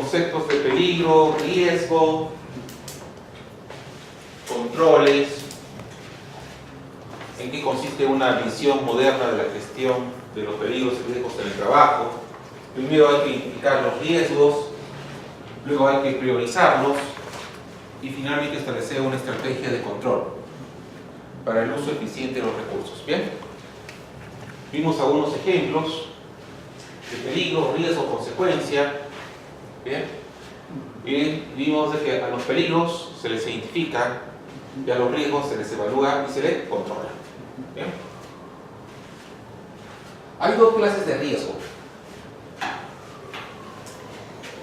conceptos de peligro, riesgo, controles, en qué consiste una visión moderna de la gestión de los peligros y riesgos en el trabajo. Primero hay que identificar los riesgos, luego hay que priorizarlos y finalmente establecer una estrategia de control para el uso eficiente de los recursos. ¿Bien? Vimos algunos ejemplos de peligro, riesgo, consecuencia. ¿Bien? Y vimos de que a los peligros se les identifica y a los riesgos se les evalúa y se les controla. ¿Bien? Hay dos clases de riesgo.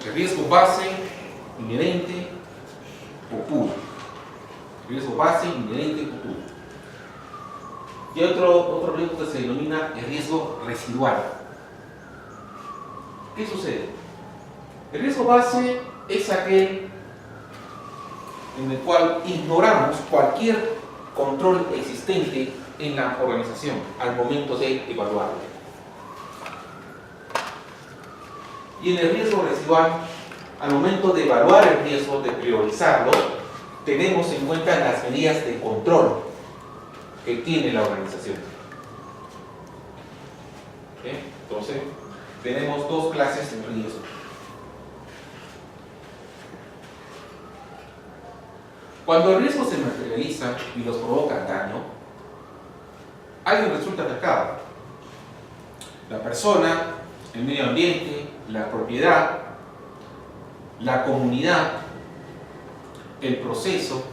El riesgo base, inherente o puro. Riesgo base, inherente o puro. Y otro riesgo que se denomina el riesgo residual. ¿Qué sucede? El riesgo base es aquel en el cual ignoramos cualquier control existente en la organización al momento de evaluarlo. Y en el riesgo residual, al momento de evaluar el riesgo, de priorizarlo, tenemos en cuenta las medidas de control que tiene la organización. ¿Okay? Entonces, tenemos dos clases de riesgo. Cuando el riesgo se materializa y los provoca daño, alguien resulta afectado. La persona, el medio ambiente, la propiedad, la comunidad, el proceso.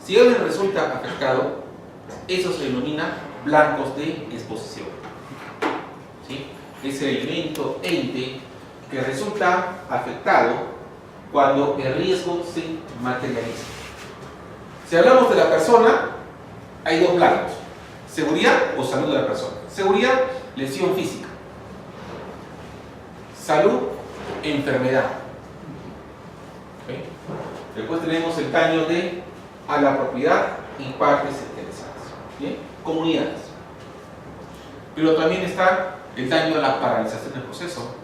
Si alguien resulta afectado, eso se denomina blancos de exposición. ¿Sí? Es el elemento ente que resulta afectado cuando el riesgo se materializa. Si hablamos de la persona, hay dos blancos: seguridad o salud de la persona. Seguridad, lesión física. Salud, enfermedad. ¿Okay? Después tenemos el daño a la propiedad y partes interesadas. ¿Bien? Comunidades. Pero también está el daño a la paralización del proceso.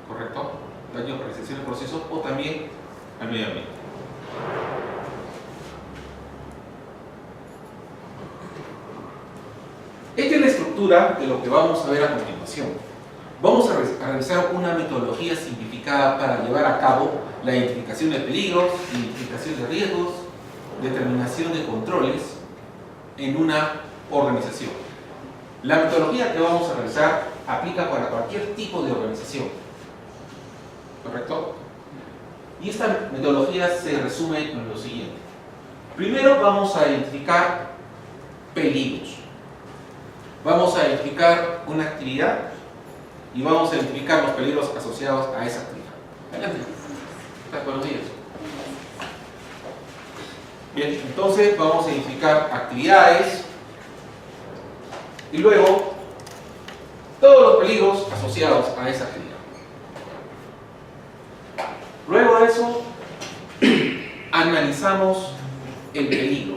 ¿Correcto? Daño a la paralización del proceso o también al medio ambiente. Esta es la estructura de lo que vamos a ver a continuación. Vamos a realizar una metodología simplificada para llevar a cabo la identificación de peligros, identificación de riesgos, determinación de controles en una organización. La metodología que vamos a realizar aplica para cualquier tipo de organización. ¿Correcto? Y esta metodología se resume en lo siguiente. Primero vamos a identificar peligros. Vamos a identificar una actividad y vamos a identificar los peligros asociados a esa actividad. Adelante. Buenos días. Bien, entonces vamos a identificar actividades y luego todos los peligros asociados a esa actividad. Luego de eso, analizamos el peligro.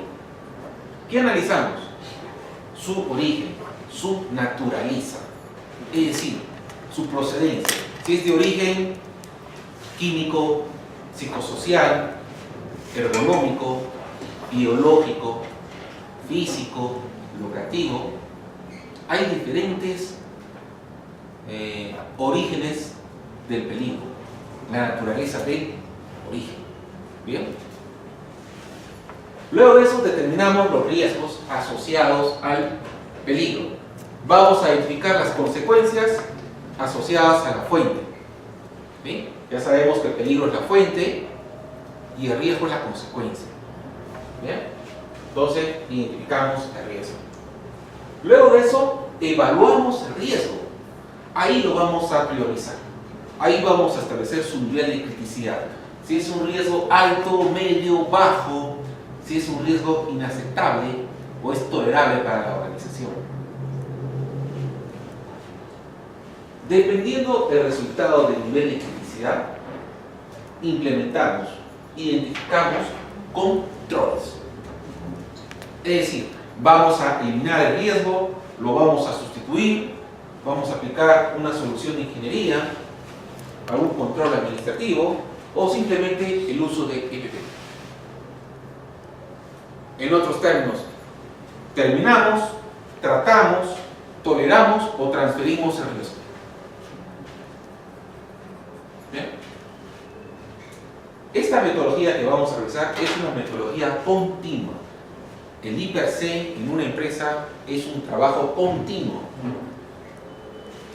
¿Qué analizamos? Su origen, su naturaleza, es decir, su procedencia. Si es de origen químico, psicosocial, ergonómico, biológico, físico, locativo, hay diferentes orígenes del peligro, la naturaleza del origen. ¿Bien? Luego de eso determinamos los riesgos asociados al peligro. Vamos a identificar las consecuencias asociadas a la fuente. ¿Sí? Ya sabemos que el peligro es la fuente y el riesgo es la consecuencia. ¿Bien? Entonces identificamos el riesgo. Luego de eso evaluamos el riesgo. Ahí lo vamos a priorizar. Ahí vamos a establecer su nivel de criticidad. Si es un riesgo alto, medio, bajo, si es un riesgo inaceptable o es tolerable para la organización. Dependiendo del resultado del nivel de criticidad, implementamos, identificamos controles. Es decir, vamos a eliminar el riesgo, lo vamos a sustituir, vamos a aplicar una solución de ingeniería algún control administrativo o simplemente el uso de EPP. En otros términos, terminamos, tratamos, toleramos o transferimos el riesgo. ¿Bien? Esta metodología que vamos a revisar es una metodología continua. El I per se en una empresa es un trabajo continuo.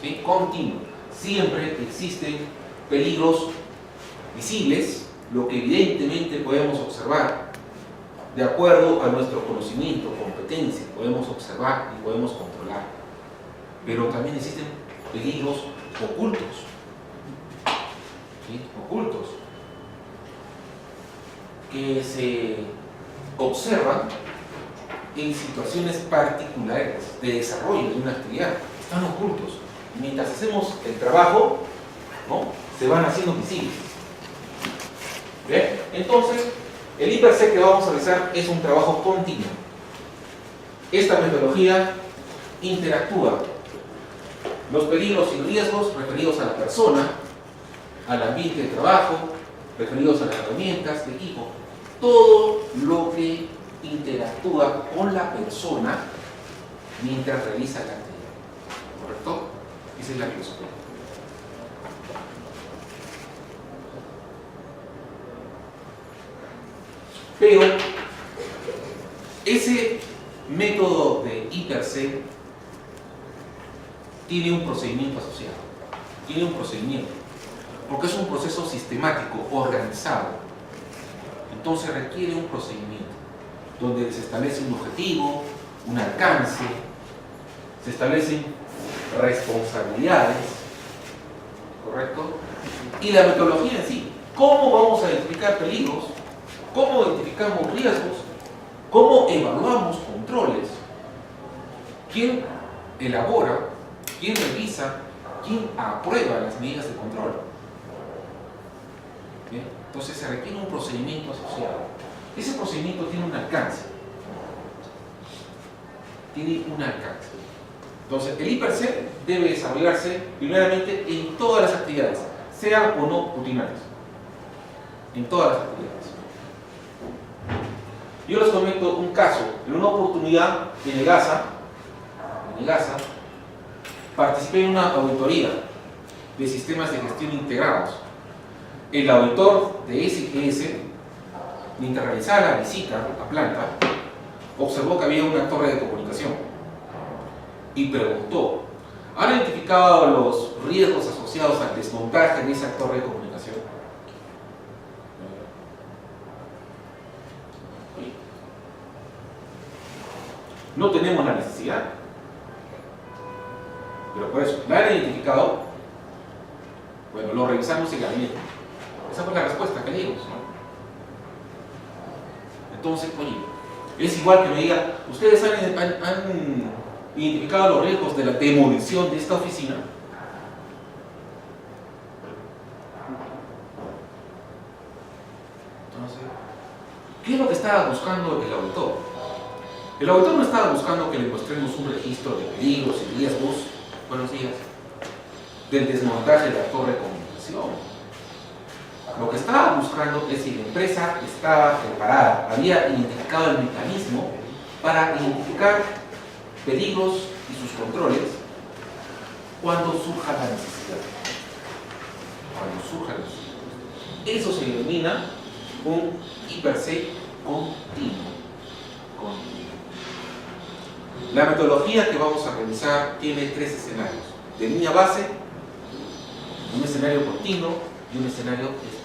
¿Sí? Continuo. Siempre existen peligros visibles, lo que evidentemente podemos observar de acuerdo a nuestro conocimiento, competencia, podemos observar y podemos controlar. Pero también existen peligros ocultos. ¿Sí? Ocultos. Que se observan en situaciones particulares de desarrollo de una actividad. Están ocultos. Mientras hacemos el trabajo, ¿no?, se van haciendo visibles. ¿Bien? Entonces, el I per se que vamos a realizar es un trabajo continuo. Esta metodología interactúa los peligros y riesgos referidos a la persona, al ambiente de trabajo, referidos a las herramientas de equipo, todo lo que interactúa con la persona mientras realiza la actividad. ¿Correcto? Esa es la filosofía. Pero ese método de I per se tiene un procedimiento asociado. Tiene un procedimiento. Porque es un proceso sistemático, organizado. Entonces requiere un procedimiento donde se establece un objetivo, un alcance, se establecen responsabilidades, ¿correcto? Y la metodología en sí. ¿Cómo vamos a identificar peligros? ¿Cómo identificamos riesgos? ¿Cómo evaluamos controles? ¿Quién elabora? ¿Quién revisa? ¿Quién aprueba las medidas de control? ¿Bien? Entonces se requiere un procedimiento asociado. Ese procedimiento tiene un alcance. Tiene un alcance. Entonces el I per se debe desarrollarse primeramente en todas las actividades, sean o no rutinarias. En todas las actividades. Yo les comento un caso. En una oportunidad en EGASA, participé en una auditoría de sistemas de gestión integrados. El auditor de SGS, mientras realizaba la visita a planta, observó que había una torre de comunicación y preguntó: ¿han identificado los riesgos asociados al desmontaje de esa torre de comunicación? No tenemos la necesidad, pero por eso, ¿la han identificado? Bueno, lo revisamos en gabinete. Esa fue la respuesta que le dimos, ¿no? Entonces, oye, es igual que me diga: ¿ustedes han identificado los riesgos de la demolición de esta oficina? Entonces, ¿qué es lo que estaba buscando el auditor? El auditor no estaba buscando que le mostremos un registro de peligros y riesgos, buenos días, del desmontaje de la torre de comunicación. Lo que estaba buscando es si la empresa estaba preparada, había identificado el mecanismo para identificar peligros y sus controles cuando surja la necesidad. Cuando surja la necesidad. Eso se denomina un I per se continuo. La metodología que vamos a realizar tiene tres escenarios: de línea base, un escenario continuo y un escenario específico.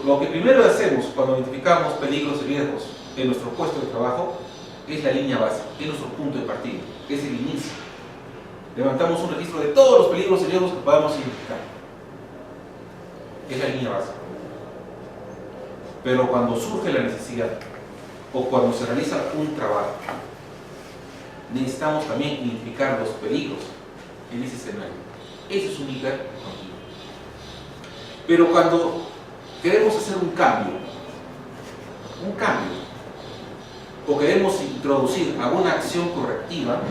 Lo que primero hacemos cuando identificamos peligros y riesgos en nuestro puesto de trabajo es la línea base, es nuestro punto de partida, es el inicio. Levantamos un registro de todos los peligros y riesgos que podamos identificar. Es la línea base. Pero cuando surge la necesidad o cuando se realiza un trabajo, necesitamos también identificar los peligros en ese escenario. Eso es un hiper continuo. Pero cuando queremos hacer un cambio, o queremos introducir alguna acción correctiva,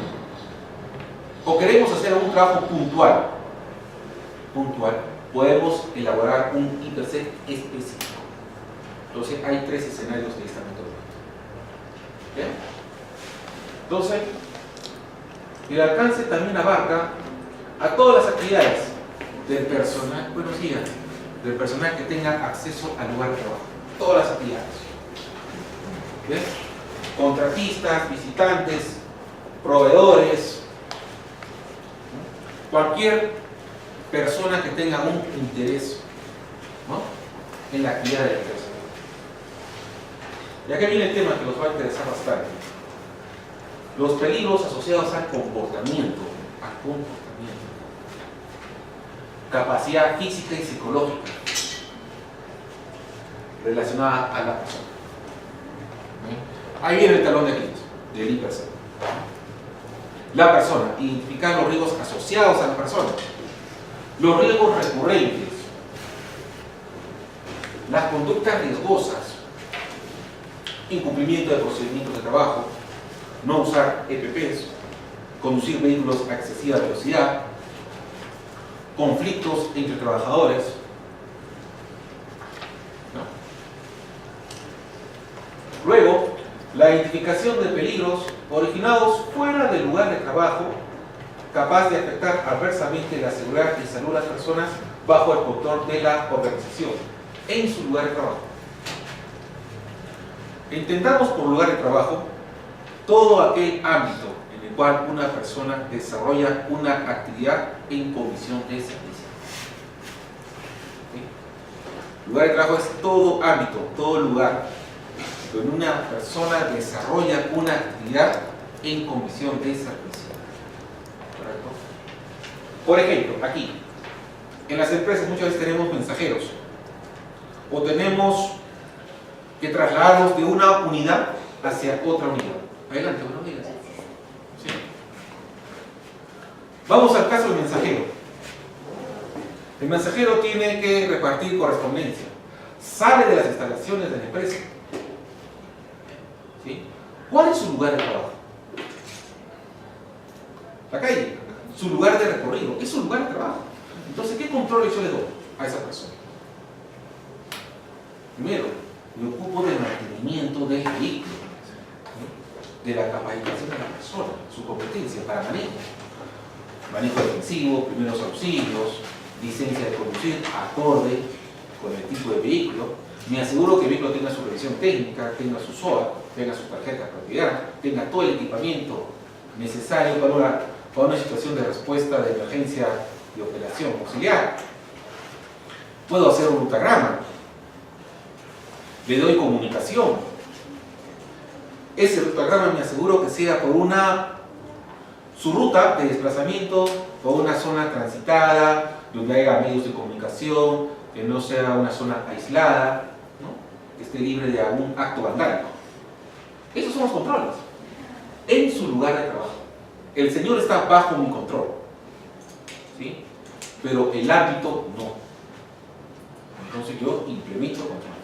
o queremos hacer algún trabajo puntual, puntual, podemos elaborar un IPC específico. Entonces hay 3 escenarios de esta metodología. ¿Bien? Entonces, el alcance también abarca a todas las actividades del personal, buenos días, del personal que tenga acceso al lugar de trabajo. Todas las actividades. ¿Bien? Contratistas, visitantes, proveedores, cualquier persona que tenga un interés, ¿no?, en la actividad de la empresa. Y aquí viene el tema que nos va a interesar bastante. Los peligros asociados al comportamiento, capacidad física y psicológica relacionada a la persona. Ahí viene el talón de Aquiles del IPC. La persona, identificar los riesgos asociados a la persona, los riesgos recurrentes, las conductas riesgosas, incumplimiento de procedimientos de trabajo, no usar EPPs, conducir vehículos a excesiva velocidad, conflictos entre trabajadores, ¿no? Luego, la identificación de peligros originados fuera del lugar de trabajo, capaz de afectar adversamente la seguridad y salud de las personas bajo el control de la organización, en su lugar de trabajo. Entendamos por lugar de trabajo todo aquel ámbito en el cual una persona desarrolla una actividad en comisión de servicio. ¿Sí? Lugar de trabajo es todo ámbito, todo lugar donde una persona desarrolla una actividad en comisión de servicio. ¿Correcto? Por ejemplo, aquí, en las empresas muchas veces tenemos mensajeros o tenemos que trasladarlos de una unidad hacia otra unidad. Adelante, buenos días. ¿Sí? Vamos al caso del mensajero. El mensajero tiene que repartir correspondencia. Sale de las instalaciones de la empresa. ¿Sí? ¿Cuál es su lugar de trabajo? La calle. Su lugar de recorrido. Es su lugar de trabajo. Entonces, ¿qué controles yo le doy a esa persona? Primero, me ocupo del mantenimiento del vehículo, de la capacitación de la persona, su competencia para manejo defensivo, primeros auxilios, licencia de conducir acorde con el tipo de vehículo. Me aseguro que el vehículo tenga su revisión técnica, tenga su SOA, tenga su tarjeta de propiedad, tenga todo el equipamiento necesario para una situación de respuesta de emergencia y operación auxiliar. Puedo hacer un rutagrama. Le doy comunicación. Ese rutagrama me aseguro que sea por su ruta de desplazamiento por una zona transitada, donde haya medios de comunicación, que no sea una zona aislada, ¿no?, que esté libre de algún acto vandálico. Esos son los controles en su lugar de trabajo. El señor está bajo mi control, ¿sí?, pero el ámbito no. Entonces yo implemento controles.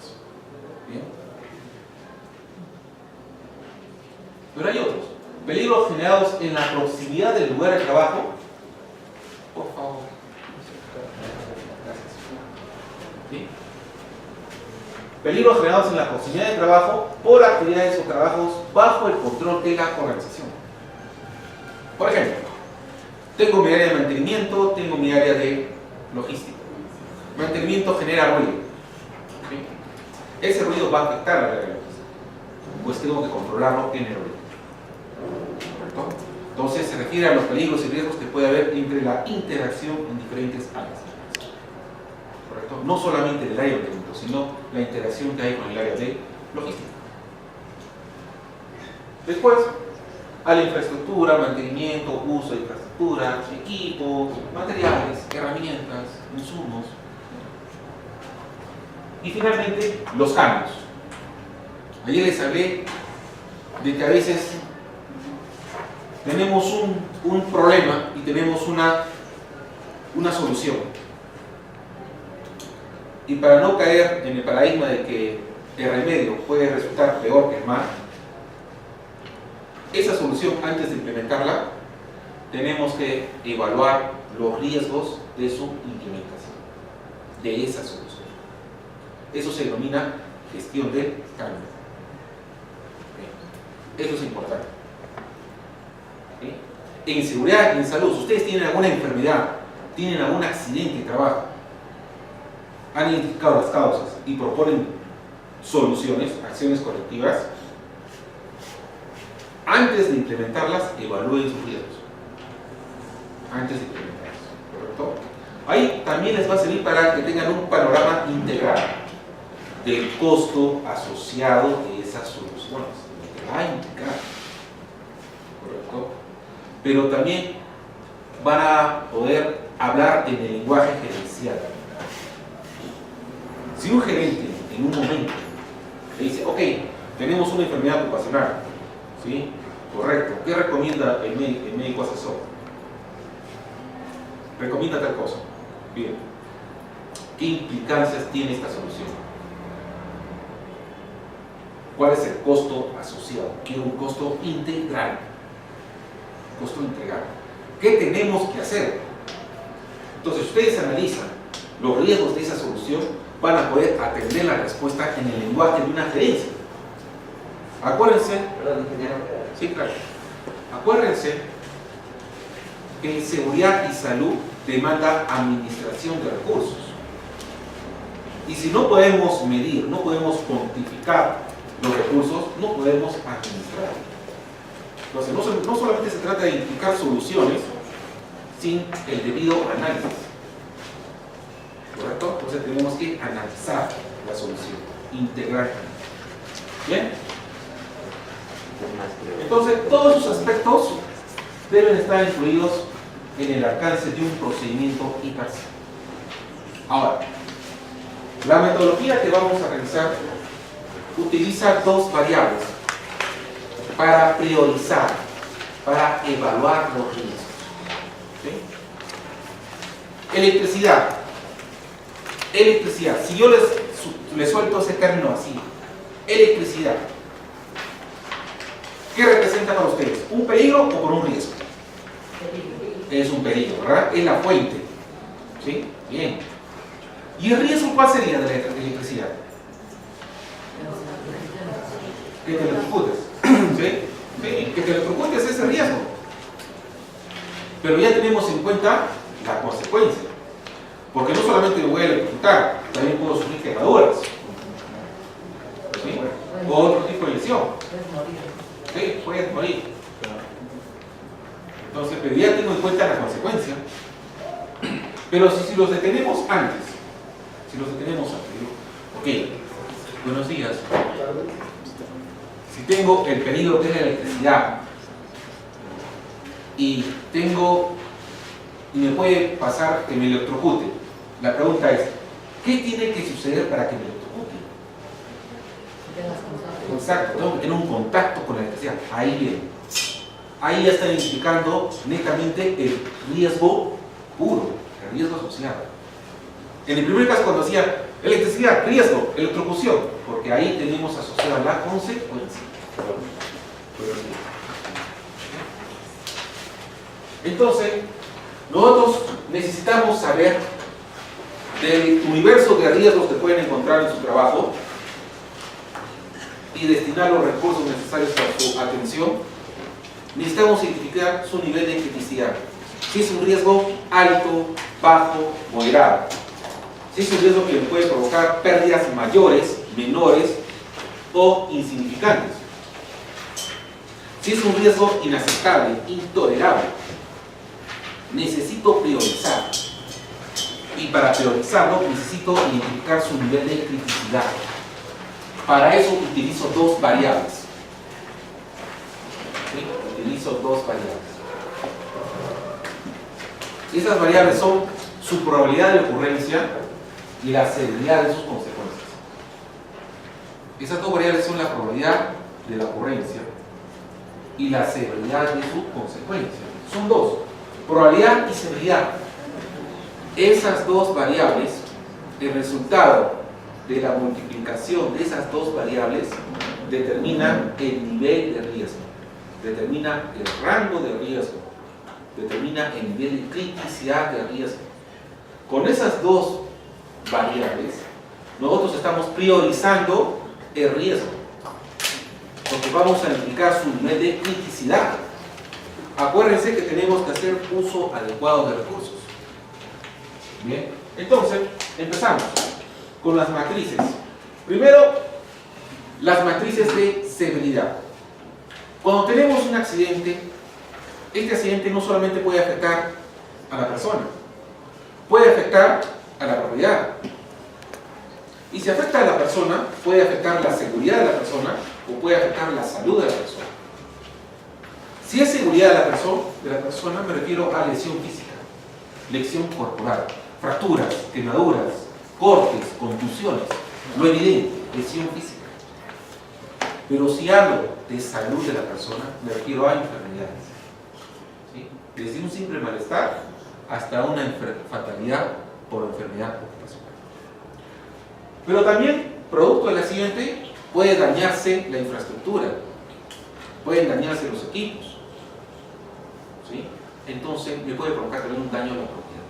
¿Bien? Pero hay otros. Peligros generados en la proximidad del lugar de trabajo. Por favor. Gracias. ¿Sí? Peligros generados en la proximidad del trabajo por actividades o trabajos bajo el control de la organización. Por ejemplo, tengo mi área de mantenimiento, tengo mi área de logística. Mantenimiento genera ruido. ¿Sí? Ese ruido va a afectar a la área de logística, pues tengo que controlarlo en el ruido. ¿Correcto? Entonces se refiere a los peligros y riesgos que puede haber entre la interacción en diferentes áreas. ¿Correcto? No solamente del área de mantenimiento, sino la interacción que hay con el área de logística. Después, a la infraestructura, mantenimiento, uso de infraestructura, equipos, materiales, herramientas, insumos. Y finalmente, los cambios. Ayer les hablé de que a veces tenemos un problema y tenemos una solución. Y para no caer en el paradigma de que el remedio puede resultar peor que el mal, esa solución, antes de implementarla, tenemos que evaluar los riesgos de su implementación, de esa solución. Eso se denomina gestión del cambio. Eso es importante. En seguridad y en salud, si ustedes tienen alguna enfermedad, tienen algún accidente de trabajo, han identificado las causas y proponen soluciones, acciones correctivas, antes de implementarlas, evalúen sus riesgos. Antes de implementarlas, ¿correcto? Ahí también les va a servir para que tengan un panorama integral del costo asociado de esas soluciones, lo que va a implicar, ¿correcto? Pero también van a poder hablar en el lenguaje gerencial. Si un gerente en un momento le dice, ok, tenemos una enfermedad ocupacional, ¿sí? Correcto, ¿qué recomienda el médico asesor? Recomienda tal cosa. Bien, ¿qué implicancias tiene esta solución? ¿Cuál es el costo asociado? Quiero un costo integral. Costo integral. ¿Qué tenemos que hacer? Entonces, ustedes analizan los riesgos de esa solución, van a poder atender la respuesta en el lenguaje de una gerencia. Acuérdense, Perdón, ingeniero. sí, claro. Acuérdense que seguridad y salud demanda administración de recursos. Y si no podemos medir, no podemos cuantificar los recursos, no podemos administrar. Entonces, no solamente se trata de identificar soluciones sin el debido análisis. ¿Correcto? Entonces tenemos que analizar la solución, integrarla. ¿Bien? Entonces, todos esos aspectos deben estar incluidos en el alcance de un procedimiento imparcial. Ahora, la metodología que vamos a realizar utiliza dos variables para priorizar, para evaluar los riesgos. ¿Sí? Electricidad. Electricidad. Si yo les suelto ese término así, electricidad, ¿qué representa para ustedes? ¿Un peligro o por un riesgo? Es un peligro, ¿verdad? Es la fuente. ¿Sí? Bien. ¿Y el riesgo cuál sería de la electricidad? Que te electrocutes. ¿Sí? Sí, que te electrocutes es el riesgo. Pero ya tenemos en cuenta la consecuencia. Porque no solamente me voy a electrocutar, también puedo sufrir quemaduras. ¿Sí? O otro tipo de lesión. Sí, puedes morir. Entonces, pero ya tengo en cuenta la consecuencia. Pero si los detenemos antes, digo, ok, buenos días. Si tengo el peligro de la electricidad y me puede pasar que me electrocute, la pregunta es, ¿qué tiene que suceder para que me electrocute? Exacto, tengo que tener un contacto con la electricidad. Ahí viene. Ahí ya está identificando netamente el riesgo puro, el riesgo asociado. En el primer caso, cuando decía electricidad, riesgo, electrocución, porque ahí tenemos asociada la consecuencia. Entonces, nosotros necesitamos saber del universo de riesgos que pueden encontrar en su trabajo y destinar los recursos necesarios para su atención. Necesitamos identificar su nivel de criticidad. Si es un riesgo alto, bajo, moderado. Si es un riesgo que le puede provocar pérdidas mayores, menores o insignificantes. Si es un riesgo inaceptable, intolerable. Necesito priorizar. Y para priorizarlo necesito identificar su nivel de criticidad. Para eso utilizo dos variables. ¿Sí? Utilizo dos variables. Esas variables son su probabilidad de ocurrencia y la severidad de sus consecuencias. Esas dos variables son la probabilidad de la ocurrencia y la severidad de su consecuencia. Son dos, probabilidad y severidad. Esas dos variables, el resultado de la multiplicación de esas dos variables determina el nivel de riesgo, determina el rango de riesgo, determina el nivel de criticidad de riesgo. Con esas dos variables, nosotros estamos priorizando el riesgo, porque vamos a indicar su nivel de criticidad. Acuérdense que tenemos que hacer uso adecuado de recursos. Bien, entonces empezamos con las matrices. Primero, las matrices de severidad. Cuando tenemos un accidente, este accidente no solamente puede afectar a la persona, puede afectar a la propiedad. Y si afecta a la persona, puede afectar la seguridad de la persona o puede afectar la salud de la persona. Si es seguridad de la persona, me refiero a lesión física, lesión corporal, fracturas, quemaduras, cortes, contusiones, lo evidente, lesión física. Pero si hablo de salud de la persona, me refiero a enfermedades. ¿Sí? Desde un simple malestar hasta una fatalidad por enfermedad ocupacional. Pero también, producto del accidente, puede dañarse la infraestructura, pueden dañarse los equipos, ¿sí? Entonces me puede provocar también un daño a la propiedad.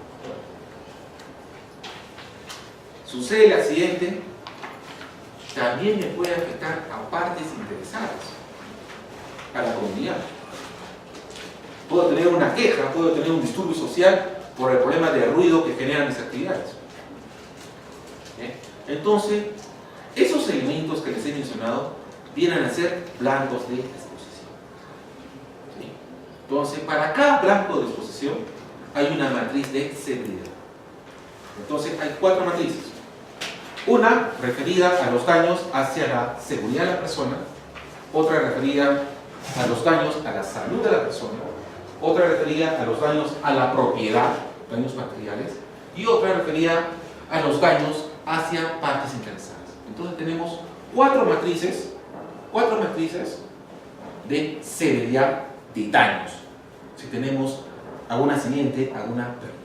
Sucede el accidente, también me puede afectar a partes interesadas, a la comunidad. Puedo tener una queja, puedo tener un disturbio social por el problema de ruido que generan mis actividades. Entonces, esos elementos que les he mencionado vienen a ser blancos de exposición. ¿Sí? Entonces, para cada blanco de exposición hay una matriz de severidad. Entonces, hay 4 matrices. Una referida a los daños hacia la seguridad de la persona, otra referida a los daños a la salud de la persona, otra referida a los daños a la propiedad, daños materiales, y otra referida a los daños hacia partes interesadas. Entonces tenemos 4 matrices de severidad de daños. Si tenemos algún accidente, alguna pérdida.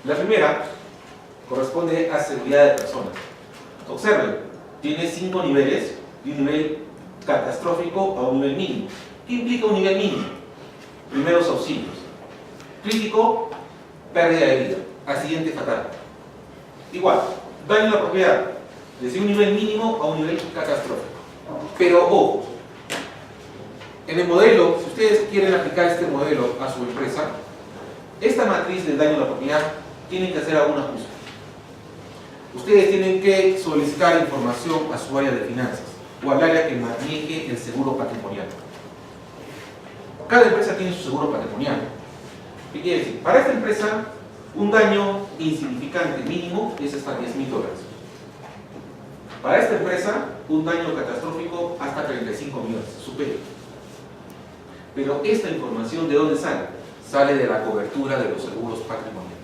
La primera corresponde a seguridad de personas. Observen, tiene 5 niveles, de un nivel catastrófico a un nivel mínimo. ¿Qué implica un nivel mínimo? Primeros auxilios. Crítico, pérdida de vida, accidente fatal. Igual, daño a la propiedad, desde un nivel mínimo a un nivel catastrófico. Pero ojo, en el modelo, si ustedes quieren aplicar este modelo a su empresa, esta matriz de daño a la propiedad tienen que hacer algún ajuste. Ustedes tienen que solicitar información a su área de finanzas o al área que maneje el seguro patrimonial. Cada empresa tiene su seguro patrimonial. ¿Qué quiere decir? Para esta empresa, un daño insignificante mínimo es hasta $10,000. Para esta empresa, un daño catastrófico hasta 35 millones, superior. Pero esta información, ¿de dónde sale? Sale de la cobertura de los seguros patrimoniales.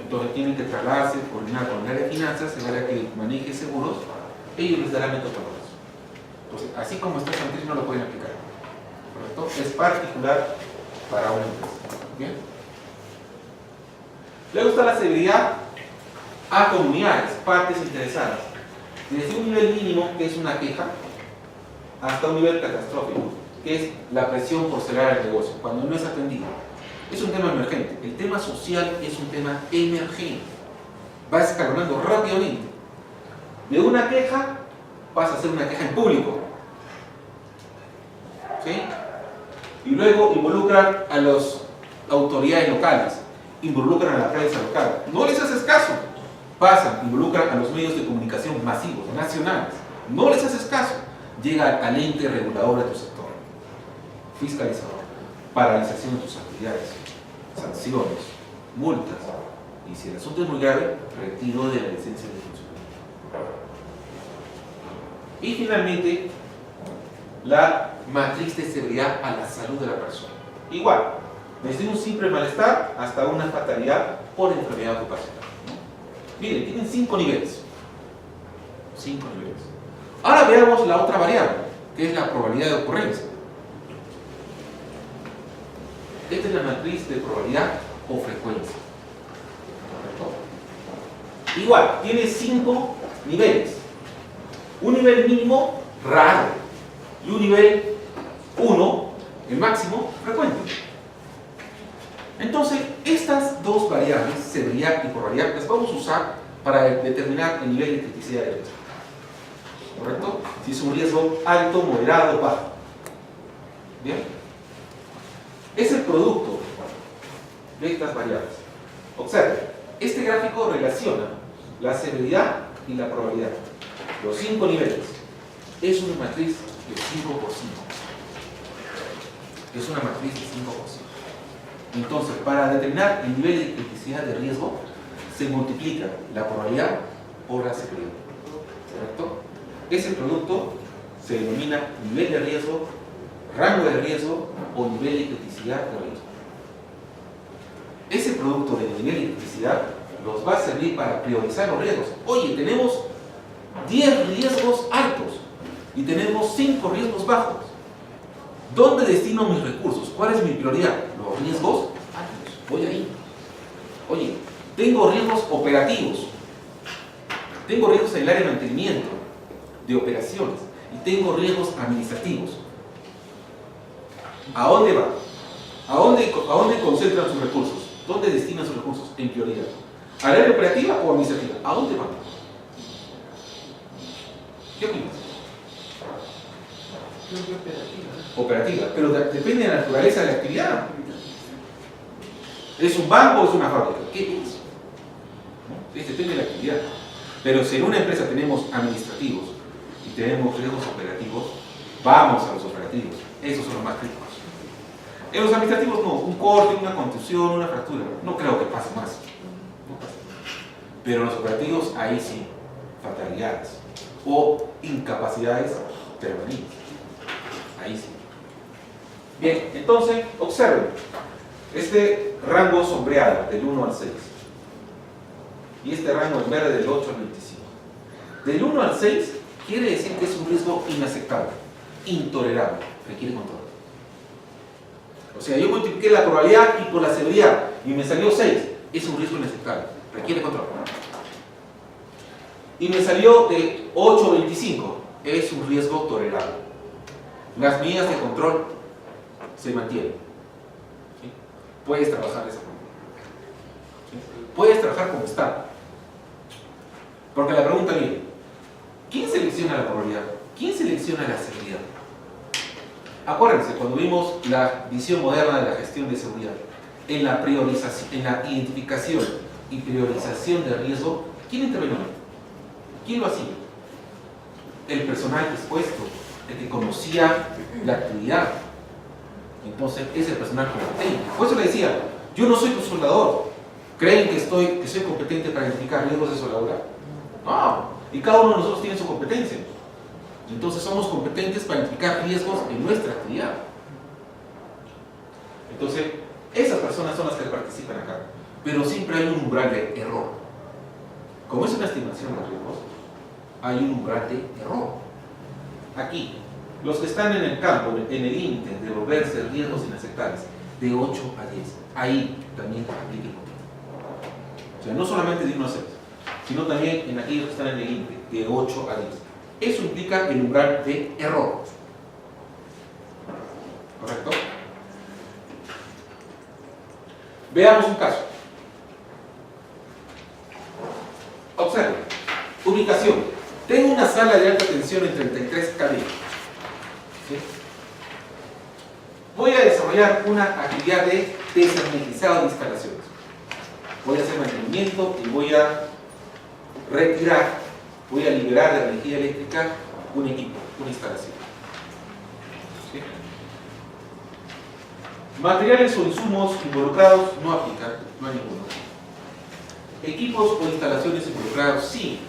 Entonces tienen que trasladarse, coordinar con el área de finanzas, el área que maneje seguros, ellos les darán metodologías. Entonces, así como esta matriz no lo pueden aplicar. ¿Correcto? Es particular para una empresa. ¿Bien? Luego está la severidad a comunidades, partes interesadas. Desde un nivel mínimo, que es una queja, hasta un nivel catastrófico, que es la presión por cerrar el negocio, cuando no es atendido. Es un tema emergente. El tema social es un tema emergente. Va escalonando rápidamente. De una queja pasa a ser una queja en público. ¿Sí? Y luego involucran a las autoridades locales, involucran a la prensa local. No les haces caso. Pasan, involucran a los medios de comunicación masivos, nacionales. No les haces caso. Llega al ente regulador de tu sector, fiscalizador, paralización de tus actividades, sanciones, multas, y si el asunto es muy grave, retiro de la licencia de funcionamiento. Y finalmente, la matriz de severidad a la salud de la persona. Igual, desde un simple malestar hasta una fatalidad por enfermedad ocupacional. Miren, tienen 5 niveles. 5 niveles. Ahora veamos la otra variable, que es la probabilidad de ocurrencia. Esta es la matriz de probabilidad o frecuencia. ¿Correcto? Igual, tiene 5 niveles. Un nivel mínimo, raro. Y un nivel 1, el máximo, frecuente. Entonces, estas dos variables, severidad y probabilidad, las vamos a usar para determinar el nivel de criticidad del riesgo. ¿Correcto? Si es un riesgo alto, moderado, bajo. ¿Bien? Es el producto de estas variables. Observe, este gráfico relaciona la severidad y la probabilidad. Los 5 niveles. Es una matriz de 5 por 5. Es una matriz de 5 por 5. Entonces, para determinar el nivel de criticidad de riesgo, se multiplica la probabilidad por la severidad. ¿Correcto? Ese producto se denomina nivel de riesgo, rango de riesgo o nivel de criticidad de riesgo. Ese producto de nivel de criticidad nos va a servir para priorizar los riesgos. Oye, tenemos 10 riesgos altos y tenemos 5 riesgos bajos. ¿Dónde destino mis recursos? ¿Cuál es mi prioridad? Los riesgos altos. Voy ahí. Oye, tengo riesgos operativos. Tengo riesgos en el área de mantenimiento, de operaciones. Y tengo riesgos administrativos. ¿A dónde va? ¿A dónde concentran sus recursos? ¿Dónde destinan sus recursos en prioridad? ¿Al área operativa o administrativa? ¿A dónde van? ¿Qué opinas? Operativa, pero depende de la naturaleza de la actividad. ¿Es un banco o es una fábrica? ¿Qué es? Depende de la actividad. Pero si en una empresa tenemos administrativos y tenemos riesgos operativos, vamos a los operativos. Esos son los más críticos. En los administrativos no, un corte, una contusión, una fractura. No creo que pase más. No pasa. Pero en los operativos, ahí sí, fatalidades o incapacidades permanentes. Ahí sí. Bien, entonces, observen. Este rango sombreado del 1 al 6. Y este rango en verde del 8 al 25. Del 1 al 6 quiere decir que es un riesgo inaceptable, intolerable, requiere control. O sea, yo multipliqué la probabilidad y por la severidad y me salió 6. Es un riesgo inaceptable, requiere control. Y me salió de 8 a 25. Es un riesgo tolerable. Las medidas de control se mantienen. ¿Sí? Puedes trabajar de esa forma. ¿Sí? Puedes trabajar como está. Porque la pregunta viene, ¿quién selecciona la probabilidad? ¿Quién selecciona la severidad? Acuérdense, cuando vimos la visión moderna de la gestión de seguridad, en la priorización, en la identificación y priorización de riesgo, ¿quién intervenía? ¿Quién lo hacía? El personal expuesto, el que conocía la actividad. Entonces, es el personal competente. Por eso le decía, yo no soy tu soldador. ¿Creen que soy competente para identificar riesgos de soldadura? No. Y cada uno de nosotros tiene su competencia. Entonces somos competentes para identificar riesgos en nuestra actividad. Entonces, esas personas son las que participan acá. Pero siempre hay un umbral de error. Como es una estimación de riesgos, hay un umbral de error. Aquí, los que están en el campo, en el límite de volverse riesgos inaceptables, de 8 a 10, ahí también aplica el control. O sea, no solamente de 1 a 6, sino también en aquellos que están en el límite, de 8 a 10. Eso implica el umbral de error. ¿Correcto? Veamos un caso. Observen. Ubicación. Tengo una sala de alta tensión en 33 kV. ¿Sí? Voy a desarrollar una actividad de deshermetizado de instalaciones. Voy a hacer mantenimiento y voy a retirar, voy a liberar de energía eléctrica un equipo, una instalación. ¿Sí? Materiales o insumos involucrados no aplican, no hay ninguno. Equipos o instalaciones involucrados sí.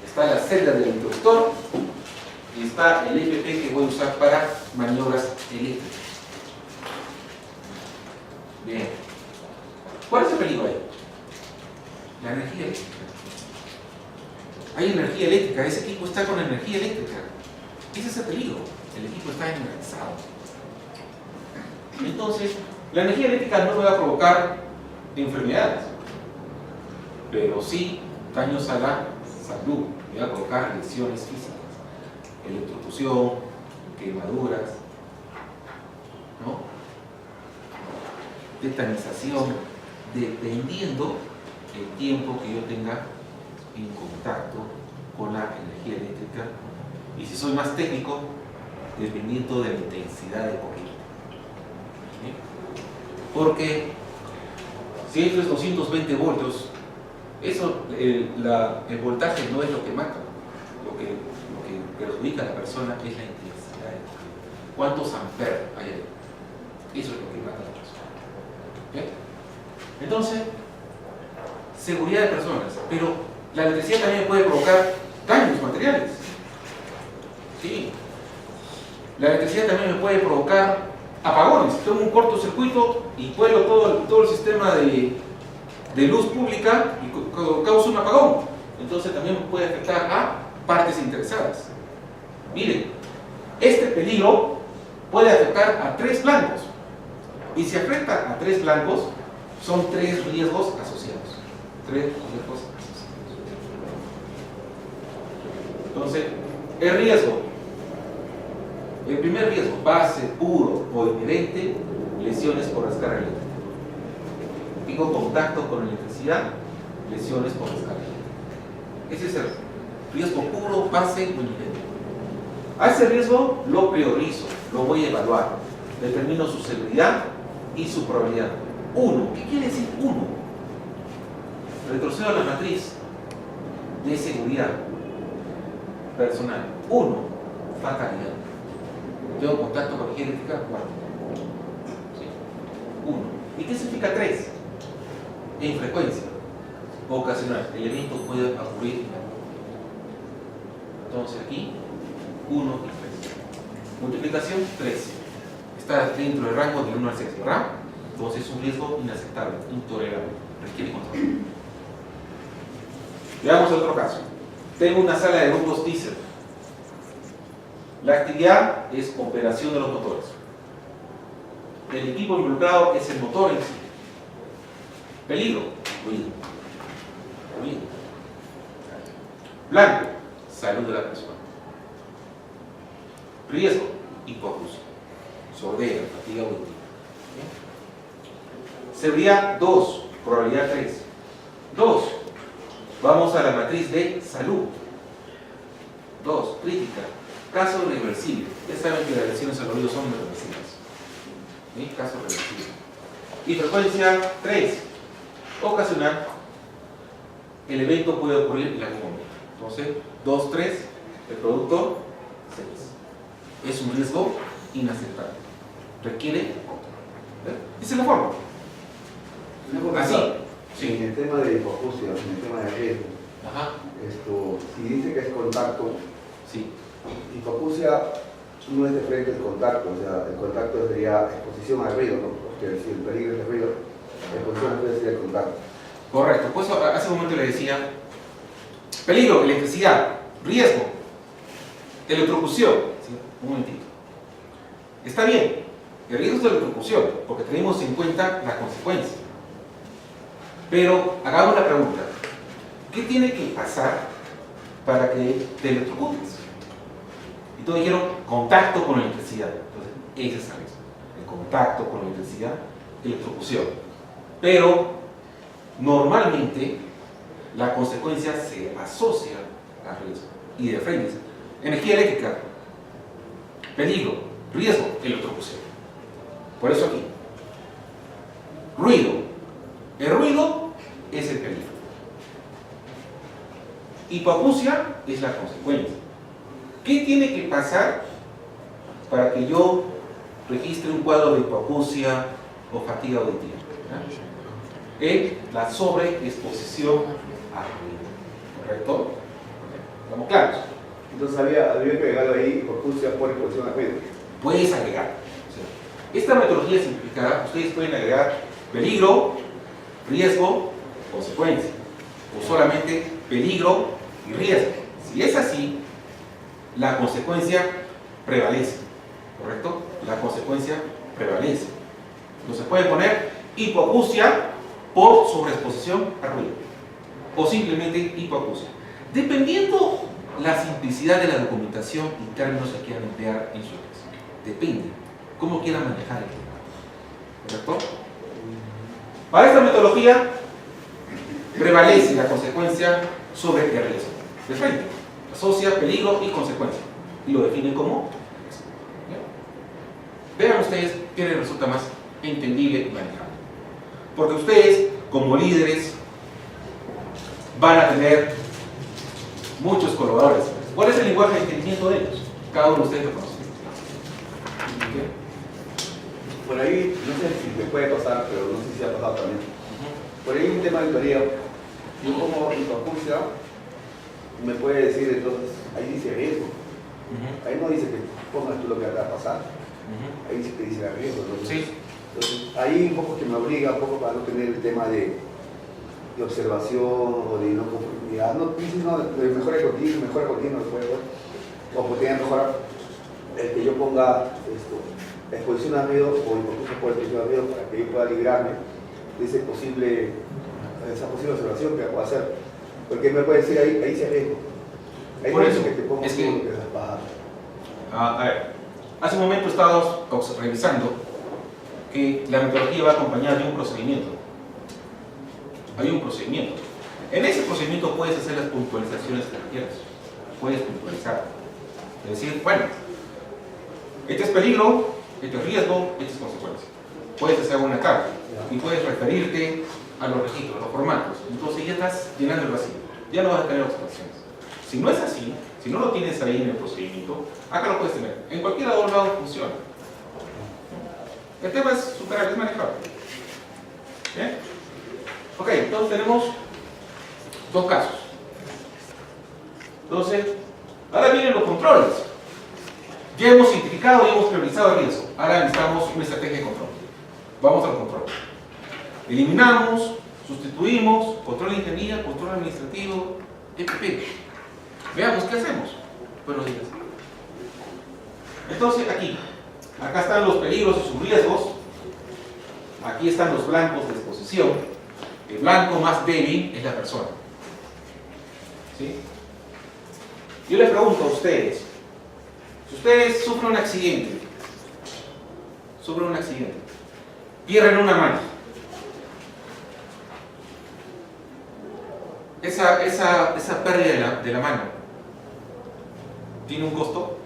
Está la celda del interruptor y está el EPP que voy a usar para maniobras eléctricas. Bien. ¿Cuál es el peligro ahí? La energía eléctrica. Hay energía eléctrica, ese equipo está con energía eléctrica. Ese es el peligro. El equipo está energizado. Entonces, la energía eléctrica no me va a provocar enfermedades, pero sí daños a la salud. Me va a provocar lesiones físicas, electrocución, quemaduras, ¿no? tetanización, dependiendo el tiempo que yo tenga en contacto con la energía eléctrica, y si soy más técnico, dependiendo de la intensidad de corriente. ¿Sí? Porque si esto es 220 voltios, eso, el voltaje no es lo que mata. Lo que perjudica a la persona es la intensidad de corriente. ¿Cuántos amperes hay ahí? Eso es lo que mata a la persona. ¿Okay? Entonces, seguridad de personas, pero la electricidad también puede provocar daños materiales. Sí. La electricidad también me puede provocar apagones. Tengo un cortocircuito y cuelo todo el sistema de luz pública y causa un apagón. Entonces también puede afectar a partes interesadas. Miren, este peligro puede afectar a 3 blancos. Y si afecta a 3 blancos, son 3 riesgos asociados. 3 riesgos asociados. Entonces, el riesgo. El primer riesgo, base, puro o inherente, lesiones por descarga eléctrica. Tengo contacto con electricidad, lesiones por descarga eléctrica. Ese es el riesgo puro, base o inherente. A ese riesgo lo priorizo, lo voy a evaluar. Determino su severidad y su probabilidad. 1. ¿Qué quiere decir 1? Retrocedo a la matriz de seguridad personal. 1. Fatalidad. Tengo contacto con energía eléctrica, 4. ¿Sí? 1. ¿Y qué significa 3? En frecuencia ocasional. El evento puede ocurrir. Entonces aquí, 1 y 3. Multiplicación, 3. Está dentro del rango de 1 al 6, ¿verdad? Entonces es un riesgo inaceptable, intolerable. Requiere control. Veamos otro caso. Tengo una sala de grupos diésel. La actividad es operación de los motores. El equipo involucrado es el motor en sí. Peligro, ruido. Ruido. Blanco, salud de la persona. Riesgo, hipoacusia. Sordera, fatiga auditiva. Seguridad 2, probabilidad 3. 2. Vamos a la matriz de salud. 2. Crítica. Caso reversible. Ya saben que las lesiones al oído son reversibles. ¿Sí? Caso reversible. Y frecuencia 3. Ocasional. El evento puede ocurrir en algún momento. Entonces, 2, 3. El producto 6. Es un riesgo inaceptable. Requiere. Esa es la forma. Así. Sí. En el tema de hipoacusia, en el tema de riesgo, Ajá. Si dice que es contacto, Sí. hipoacusia no es de frente el contacto, o sea, el contacto sería exposición al ruido, ¿no? Porque si el peligro es el ruido, la exposición puede ser el contacto. Correcto. Pues hace un momento le decía, peligro, electricidad, riesgo, electrocución. ¿Sí? Un momentito. Está bien, el riesgo es de electrocución, porque tenemos en cuenta la consecuencia. Pero hagamos la pregunta, ¿qué tiene que pasar para que te electrocutes? Y todos dijeron, contacto con la electricidad. Entonces, ese es el riesgo. El contacto con la electricidad, electrocución. Pero, normalmente, la consecuencia se asocia al riesgo. Y de frente, energía eléctrica, peligro, riesgo, electrocución. Por eso aquí. Ruido. El ruido es el peligro. Hipoacusia es la consecuencia. ¿Qué tiene que pasar para que yo registre un cuadro de hipoacusia o fatiga auditiva? La sobreexposición al ruido. ¿Correcto? ¿Estamos claros? Entonces había que agregar ahí hipoacusia por exposición al ruido. Puedes agregar. O sea, esta metodología simplificada, ustedes pueden agregar peligro, riesgo, consecuencia. O solamente peligro y riesgo. Si es así, la consecuencia prevalece. ¿Correcto? La consecuencia prevalece. Entonces puede poner hipoacusia por sobreexposición al ruido. O simplemente hipoacusia. Dependiendo la simplicidad de la documentación y términos que quieran emplear en su tesis. Depende cómo quieran manejar el tema. ¿Correcto? Para esta metodología prevalece la consecuencia sobre el riesgo. De frente, asocia peligro y consecuencia. Y lo define como riesgo. Vean ustedes qué les resulta más entendible y manejable. Porque ustedes, como líderes, van a tener muchos colaboradores. ¿Cuál es el lenguaje de entendimiento de ellos? Cada uno de ustedes lo conoce. Por ahí, no sé si me puede pasar, pero no sé si ha pasado también. Por ahí un tema de teoría. Yo como infacuncia me puede decir, entonces, ahí dice riesgo. Ahí no dice que pongas tú lo que va a pasar. Ahí dice que dice riesgo. Sí. Entonces, ahí un poco que me obliga, un poco para no tener el tema de observación o de no conformidad. No, dices, no, de mejora continua el juego. O podría mejorar el que yo ponga exposición a riesgo o hipoteca por exposición a riesgo para que yo pueda librarme de esa posible observación que puedo hacer. Porque me puede decir ahí se riesgo. Ahí por eso, que te pongo es que, lo que es bajar. A ver, hace un momento estábamos revisando que la metodología va acompañada de un procedimiento. Hay un procedimiento. En ese procedimiento puedes hacer las puntualizaciones que quieras. Puedes puntualizar. Es decir, bueno, este es peligro, este es riesgo, este es consecuencia. Puedes hacer una tabla y puedes referirte a los registros, a los formatos. Entonces ya estás llenando el vacío. Ya no vas a tener observaciones. Si no es así, si no lo tienes ahí en el procedimiento, acá lo puedes tener. En cualquier lado funciona. El tema es superar, es manejable. ¿Bien? Ok, entonces tenemos dos casos. Entonces, ahora vienen los controles. Ya hemos identificado y hemos priorizado el riesgo. Ahora necesitamos una estrategia de control. Vamos al control. Eliminamos, sustituimos, control de ingeniería, control administrativo, EPP. Veamos qué hacemos. Buenos días. Entonces, acá están los peligros y sus riesgos. Aquí están los blancos de exposición. El blanco más débil es la persona. ¿Sí? Yo les pregunto a ustedes, si ustedes sufren un accidente, pierden una mano, esa pérdida de la mano, ¿tiene un costo?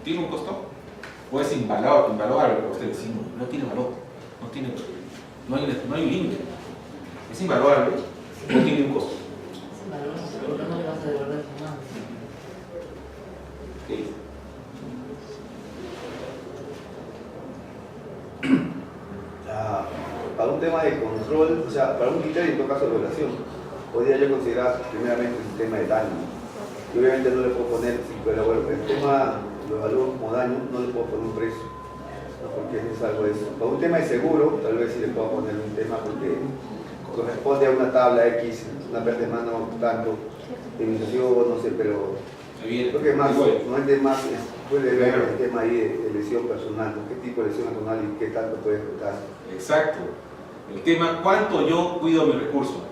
¿Tiene un costo? ¿O es invaluable para ustedes? Sí, no tiene valor, no hay un límite. ¿Es invaluable o tiene un costo? Es invaluable, pero no le vas a devolver tu mano. ¿Qué dice? Para un tema de control, o sea, para un criterio en todo caso de evaluación, podría yo considerar primeramente el tema de daño. Y obviamente no le puedo poner, sí, pero bueno, el tema lo evalúo como daño, no le puedo poner un precio, ¿no? Porque es algo de eso. Para un tema de seguro, tal vez sí le puedo poner un tema porque corresponde a una tabla X, una pérdida de mano, tanto, indemnización, no sé, pero creo que más, puede ver el tema ahí de lesión personal, ¿no? ¿Qué tipo de lesión personal y qué tanto puede afectar? Exacto. El tema, ¿cuánto yo cuido mi recurso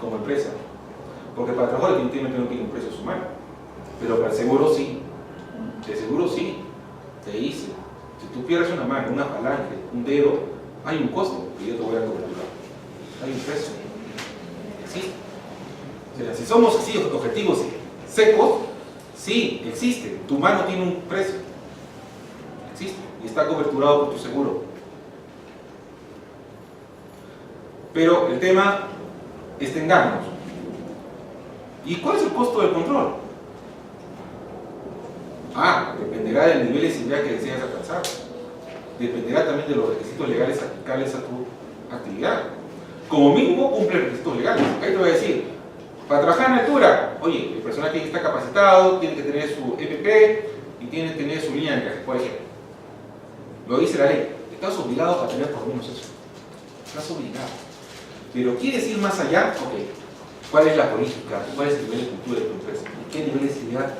como empresa? Porque para trabajar definitivamente no tiene un precio humano. Pero para el seguro sí. De seguro sí. Te dice, si tú pierdes una mano, una falange, un dedo, hay un costo que yo te voy a coberturar. Hay un precio. Existe. O sea, si somos así objetivos secos, sí, existe. Tu mano tiene un precio. Existe. Y está coberturado por tu seguro. Pero el tema es tengamos. ¿Y cuál es el costo del control? Dependerá del nivel de seguridad que deseas alcanzar. Dependerá también de los requisitos legales aplicables a tu actividad. Como mínimo cumple requisitos legales. Ahí te voy a decir, para trabajar en altura, oye, el personal que está capacitado tiene que tener su EPP y tiene que tener su línea de encaje, por ejemplo. Lo dice la ley. Estás obligado a tener por lo menos eso. Estás obligado. Pero ¿quieres ir más allá? Ok. ¿Cuál es la política? ¿Cuál es el nivel de cultura de tu empresa? ¿Qué nivel de seguridad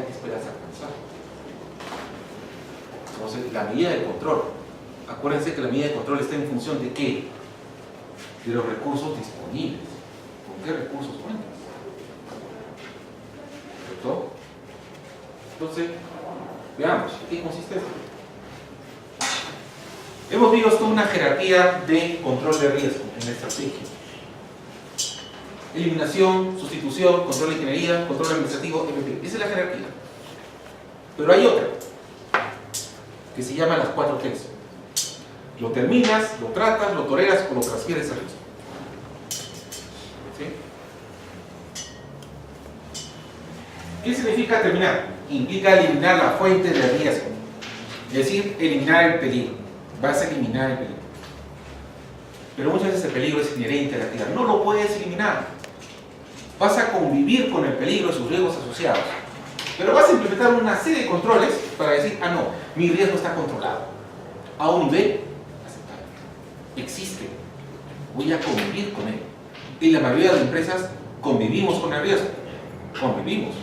esperas alcanzar? Entonces, la medida de control. Acuérdense que la medida de control está en función de ¿qué? De los recursos disponibles. ¿Con qué recursos cuentas? ¿Cierto? Entonces, veamos, ¿qué consiste esto? Hemos visto una jerarquía de control de riesgo en la estrategia. Eliminación, sustitución, control de ingeniería, control administrativo, MP. Esa es la jerarquía. Pero hay otra, que se llama las 4 T's. Lo terminas, lo tratas, lo toleras o lo transfieres al riesgo. ¿Sí? ¿Qué significa terminar? Implica eliminar la fuente de riesgo. Es decir, eliminar el peligro. Vas a eliminar el peligro. Pero muchas veces el peligro es inherente a la actividad. No lo puedes eliminar. Vas a convivir con el peligro y sus riesgos asociados. Pero vas a implementar una serie de controles para decir, ah no, mi riesgo está controlado. A un nivel aceptable. Existe. Voy a convivir con él. Y la mayoría de las empresas convivimos con el riesgo. Convivimos.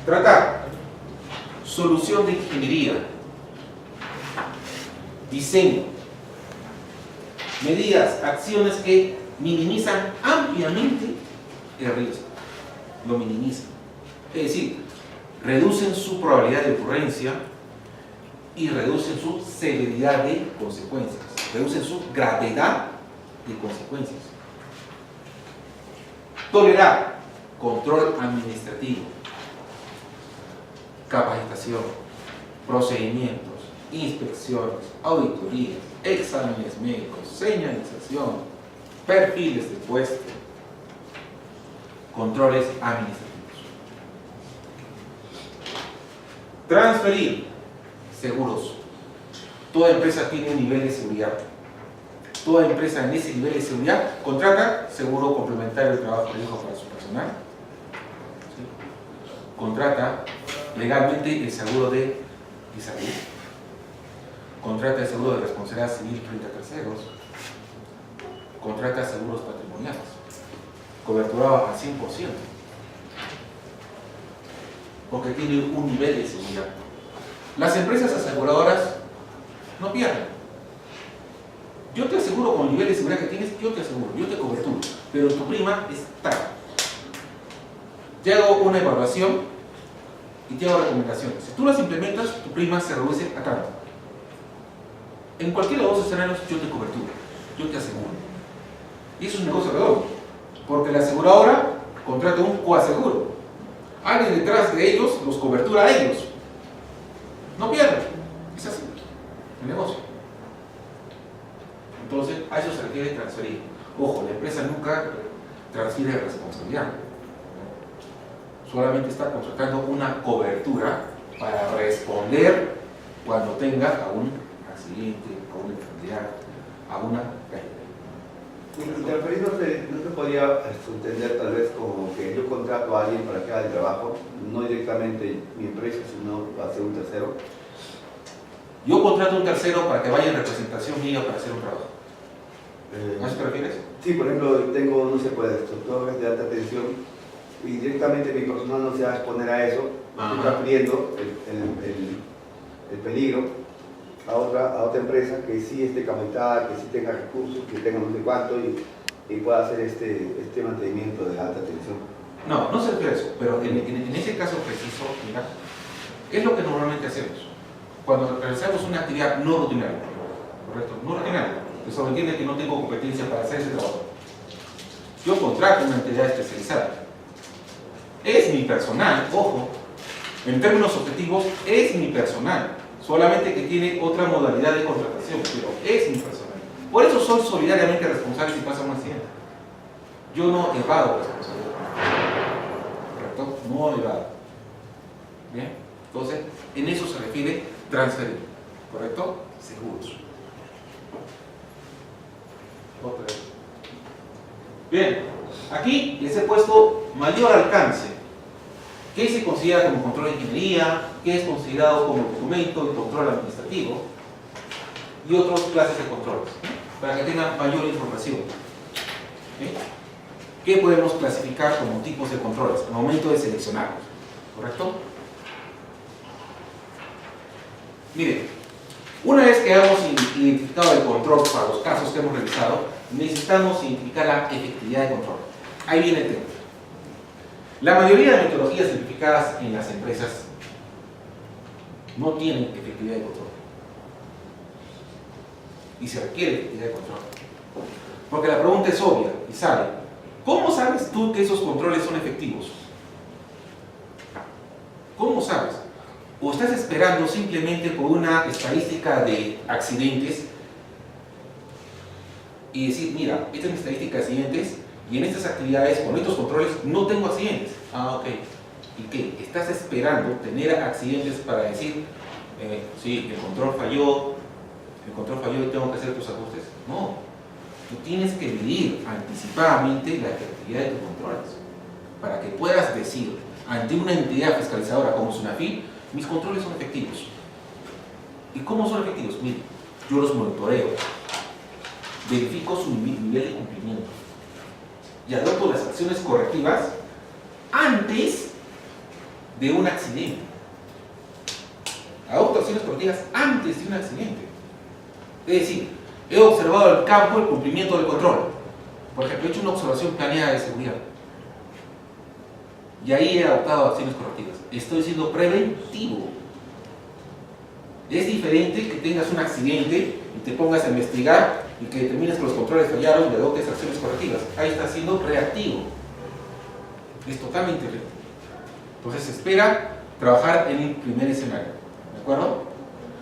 Tratar. Solución de ingeniería. Diseño. Medidas, acciones que minimizan ampliamente el riesgo. Lo minimizan. Es decir, reducen su probabilidad de ocurrencia y reducen su severidad de consecuencias. Reducen su gravedad de consecuencias. Tolerar. Control administrativo. Capacitación. Procedimientos. Inspecciones. Auditorías. Exámenes médicos. Señalización. Perfiles de puesto. Controles administrativos. Transferir. Seguros. Toda empresa tiene un nivel de seguridad. Toda empresa en ese nivel de seguridad contrata seguro complementario de trabajo de riesgo para su personal. ¿Sí? Contrata legalmente el seguro de salud. Contrata el seguro de responsabilidad civil frente a terceros. Contrata seguros patrimoniales. Cobertura al 100%. Porque tiene un nivel de seguridad. Las empresas aseguradoras no pierden. Yo te aseguro con el nivel de seguridad que tienes, yo te aseguro, yo te coberturo, pero tu prima es tal. Te hago una evaluación y te hago recomendaciones. Si tú las implementas, tu prima se reduce a tanto. En cualquiera de los dos escenarios, yo te coberturo, yo te aseguro. Y eso es un negocio redondo, porque la aseguradora contrata un coaseguro. Alguien detrás de ellos los cobertura a ellos. No pierden. Es así el negocio. Entonces, a eso se requiere transferir. Ojo, la empresa nunca transfiere responsabilidad. Solamente está contratando una cobertura para responder cuando tenga a un accidente, a una enfermedad, a una caída. Interferir no se podría entender tal vez como que yo contrato a alguien para que haga el trabajo, no directamente mi empresa, sino hacer un tercero. Yo contrato a un tercero para que vaya en representación mía para hacer un trabajo. ¿A eso te refieres? Sí, por ejemplo, tengo, no se puede, estructuras de alta tensión y directamente mi personal no se va a exponer a eso, estoy transfiriendo el peligro a otra empresa que sí esté capacitada, que sí tenga recursos, que tenga no sé cuánto y pueda hacer este mantenimiento de alta tensión. No, no se refiere a eso, pero en ese caso preciso, mira, es lo que normalmente hacemos. Cuando realizamos una actividad no rutinaria, ¿correcto? No rutinaria. Que sobreentiende que no tengo competencia para hacer ese trabajo. Yo contrato una entidad especializada. Es mi personal, ojo, en términos objetivos, es mi personal. Solamente que tiene otra modalidad de contratación, pero es mi personal. Por eso soy solidariamente responsable si pasa un accidente. Yo no evado responsabilidad. ¿Correcto? No evado. ¿Bien? Entonces, en eso se refiere transferir. ¿Correcto? Seguros. Otra vez. Bien, aquí les he puesto mayor alcance. ¿Qué se considera como control de ingeniería? ¿Qué es considerado como documento y control administrativo? Y otras clases de controles, para que tengan mayor información. ¿Qué podemos clasificar como tipos de controles al momento de seleccionarlos? ¿Correcto? Miren. Una vez que hemos identificado el control para los casos que hemos revisado, necesitamos identificar la efectividad de control. Ahí viene el tema. La mayoría de metodologías simplificadas en las empresas no tienen efectividad de control. Y se requiere efectividad de control. Porque la pregunta es obvia y sale. ¿Cómo sabes tú que esos controles son efectivos? ¿Cómo sabes? ¿O estás esperando simplemente por una estadística de accidentes y decir, mira, esta es mi estadística de accidentes y en estas actividades, con estos controles, no tengo accidentes? Ah, ok. ¿Y qué? ¿Estás esperando tener accidentes para decir, sí, el control falló y tengo que hacer tus ajustes? No. Tú tienes que medir anticipadamente la efectividad de tus controles para que puedas decir ante una entidad fiscalizadora como SUNAFIL, mis controles son efectivos. ¿Y cómo son efectivos? Mire, yo los monitoreo, verifico su nivel de cumplimiento y adopto las acciones correctivas antes de un accidente. Adopto acciones correctivas antes de un accidente. Es decir, he observado el campo, el cumplimiento del control. Por ejemplo, he hecho una observación planeada de seguridad. Y ahí he adoptado acciones correctivas. Estoy siendo preventivo. Es diferente que tengas un accidente y te pongas a investigar y que determines que los controles fallaron y adoptes acciones correctivas. Ahí está siendo reactivo. Es totalmente reactivo. Entonces se espera trabajar en el primer escenario. ¿De acuerdo?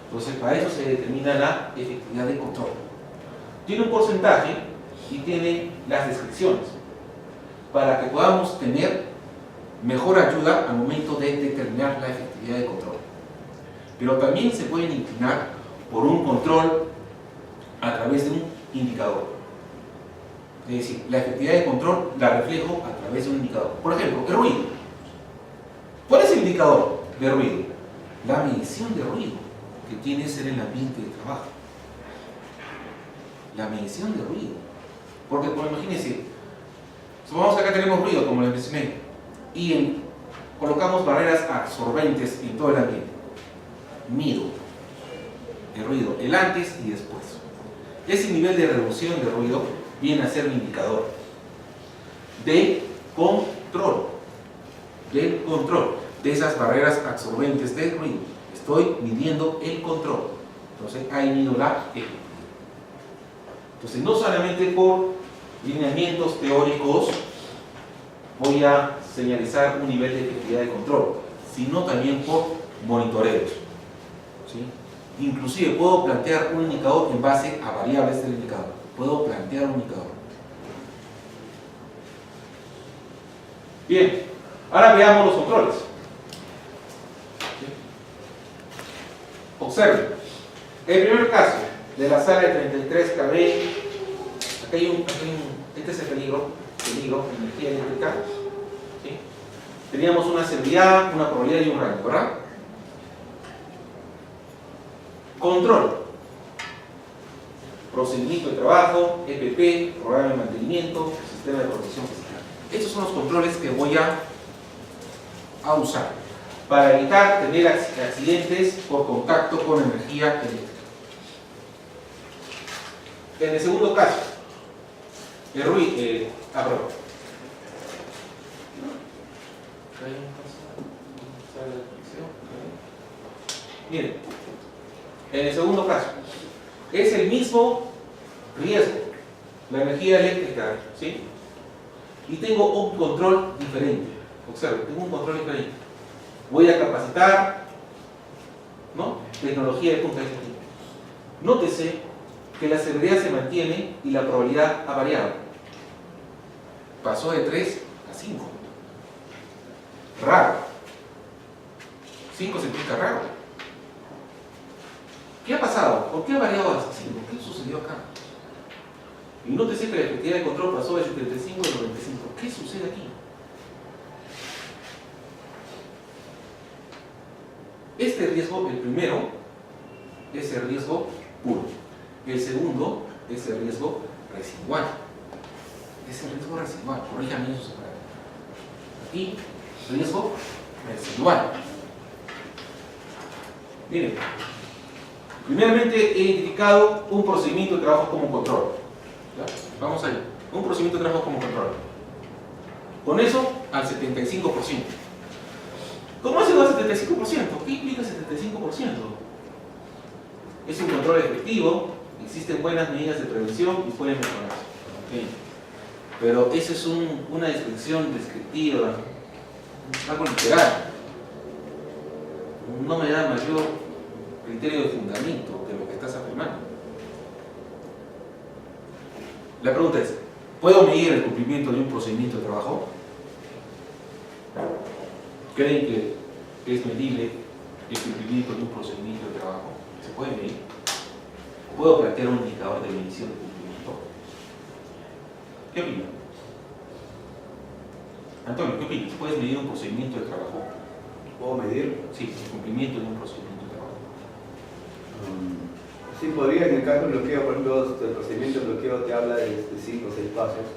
Entonces para eso se determina la efectividad de control. Tiene un porcentaje y tiene las descripciones para que podamos tener mejor ayuda al momento de determinar la efectividad de control. Pero también se pueden inclinar por un control a través de un indicador. Es decir, la efectividad de control la reflejo a través de un indicador. Por ejemplo, el ruido. ¿Cuál es el indicador de ruido? La medición de ruido que tienes en el ambiente de trabajo. La medición de ruido. Porque, como imagínense, supongamos que acá tenemos ruido, como les mencioné, y colocamos barreras absorbentes en todo el ambiente. Mido el ruido, el antes y después. Ese nivel de reducción de ruido viene a ser un indicador de control, de esas barreras absorbentes del ruido. Estoy midiendo el control. Entonces ahí mido la efectividad. Entonces no solamente por lineamientos teóricos voy a señalizar un nivel de efectividad de control, sino también por monitoreos. ¿Sí? Inclusive puedo plantear un indicador en base a variables del indicador. Puedo plantear un indicador. Bien, ahora veamos los controles. ¿Sí? Observen. El primer caso de la sala de 33 kV, este es el peligro, energía eléctrica. ¿Sí? Teníamos una seguridad, una probabilidad y un rango, ¿verdad? Control. Procedimiento de trabajo, EPP, programa de mantenimiento, sistema de protección fiscal. Estos son los controles que voy a usar para evitar tener accidentes por contacto con energía eléctrica. En el segundo caso, el ruido, perdón. Miren, en el segundo caso, es el mismo riesgo, la energía eléctrica, ¿sí? Y tengo un control diferente. Observen, tengo un control diferente. Voy a capacitar, ¿no? Tecnología de punta de este tipo. Nótese que la seguridad se mantiene y la probabilidad ha variado. Pasó de 3 a 5. Raro. 5 significa raro. ¿Qué ha pasado? ¿Por qué ha variado hasta 5? ¿Qué sucedió acá? Y nótese que la efectividad de control pasó de 75 a 95. ¿Qué sucede aquí? Este riesgo, el primero, es el riesgo puro. El segundo es el riesgo residual. Es el riesgo residual. Corríjame eso. Aquí, riesgo residual. Miren, primeramente he identificado un procedimiento de trabajo como control. ¿Ya? Vamos allá. Un procedimiento de trabajo como control. Con eso, al 75%. ¿Cómo hace el 75%? ¿Qué implica el 75%? Es un control efectivo, existen buenas medidas de prevención y pueden mejorarse. ¿Okay? Pero eso es una descripción descriptiva, algo literal. No me da mayor criterio de fundamento de lo que estás afirmando. La pregunta es, ¿puedo medir el cumplimiento de un procedimiento de trabajo? ¿Creen que es medible el cumplimiento de un procedimiento de trabajo? ¿Se puede medir? ¿Puedo plantear un indicador de medición de cumplimiento? ¿Qué opinan? Antonio, ¿qué opinas? ¿Puedes medir un procedimiento de trabajo? ¿Puedo medir? Sí, el cumplimiento de un procedimiento de trabajo. Sí, podría, en el caso del bloqueo, por ejemplo, el procedimiento de bloqueo te habla de 5 o 6 pasos,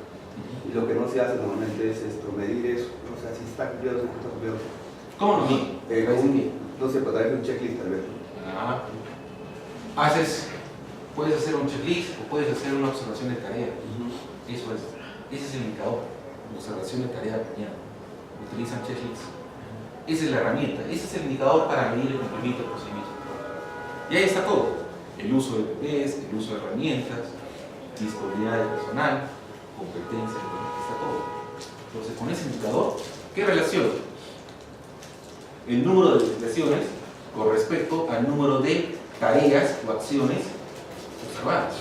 y lo que no se hace normalmente es medir eso, o sea, si está cumplido o no está cumplido. ¿Cómo lo miden? No sé, pero tal vez un checklist, tal vez. Puedes hacer un checklist o puedes hacer una observación de tarea. Eso es. Ese es el indicador. Observación de tarea mañana. Utilizan checklists. Esa es la herramienta. Ese es el indicador para medir el cumplimiento del procedimiento. Y ahí está todo. El uso de PPs, el uso de herramientas, disponibilidad de personal, competencia, está todo. Entonces, con ese indicador, ¿qué relaciona? El número de desviaciones con respecto al número de tareas o acciones observadas.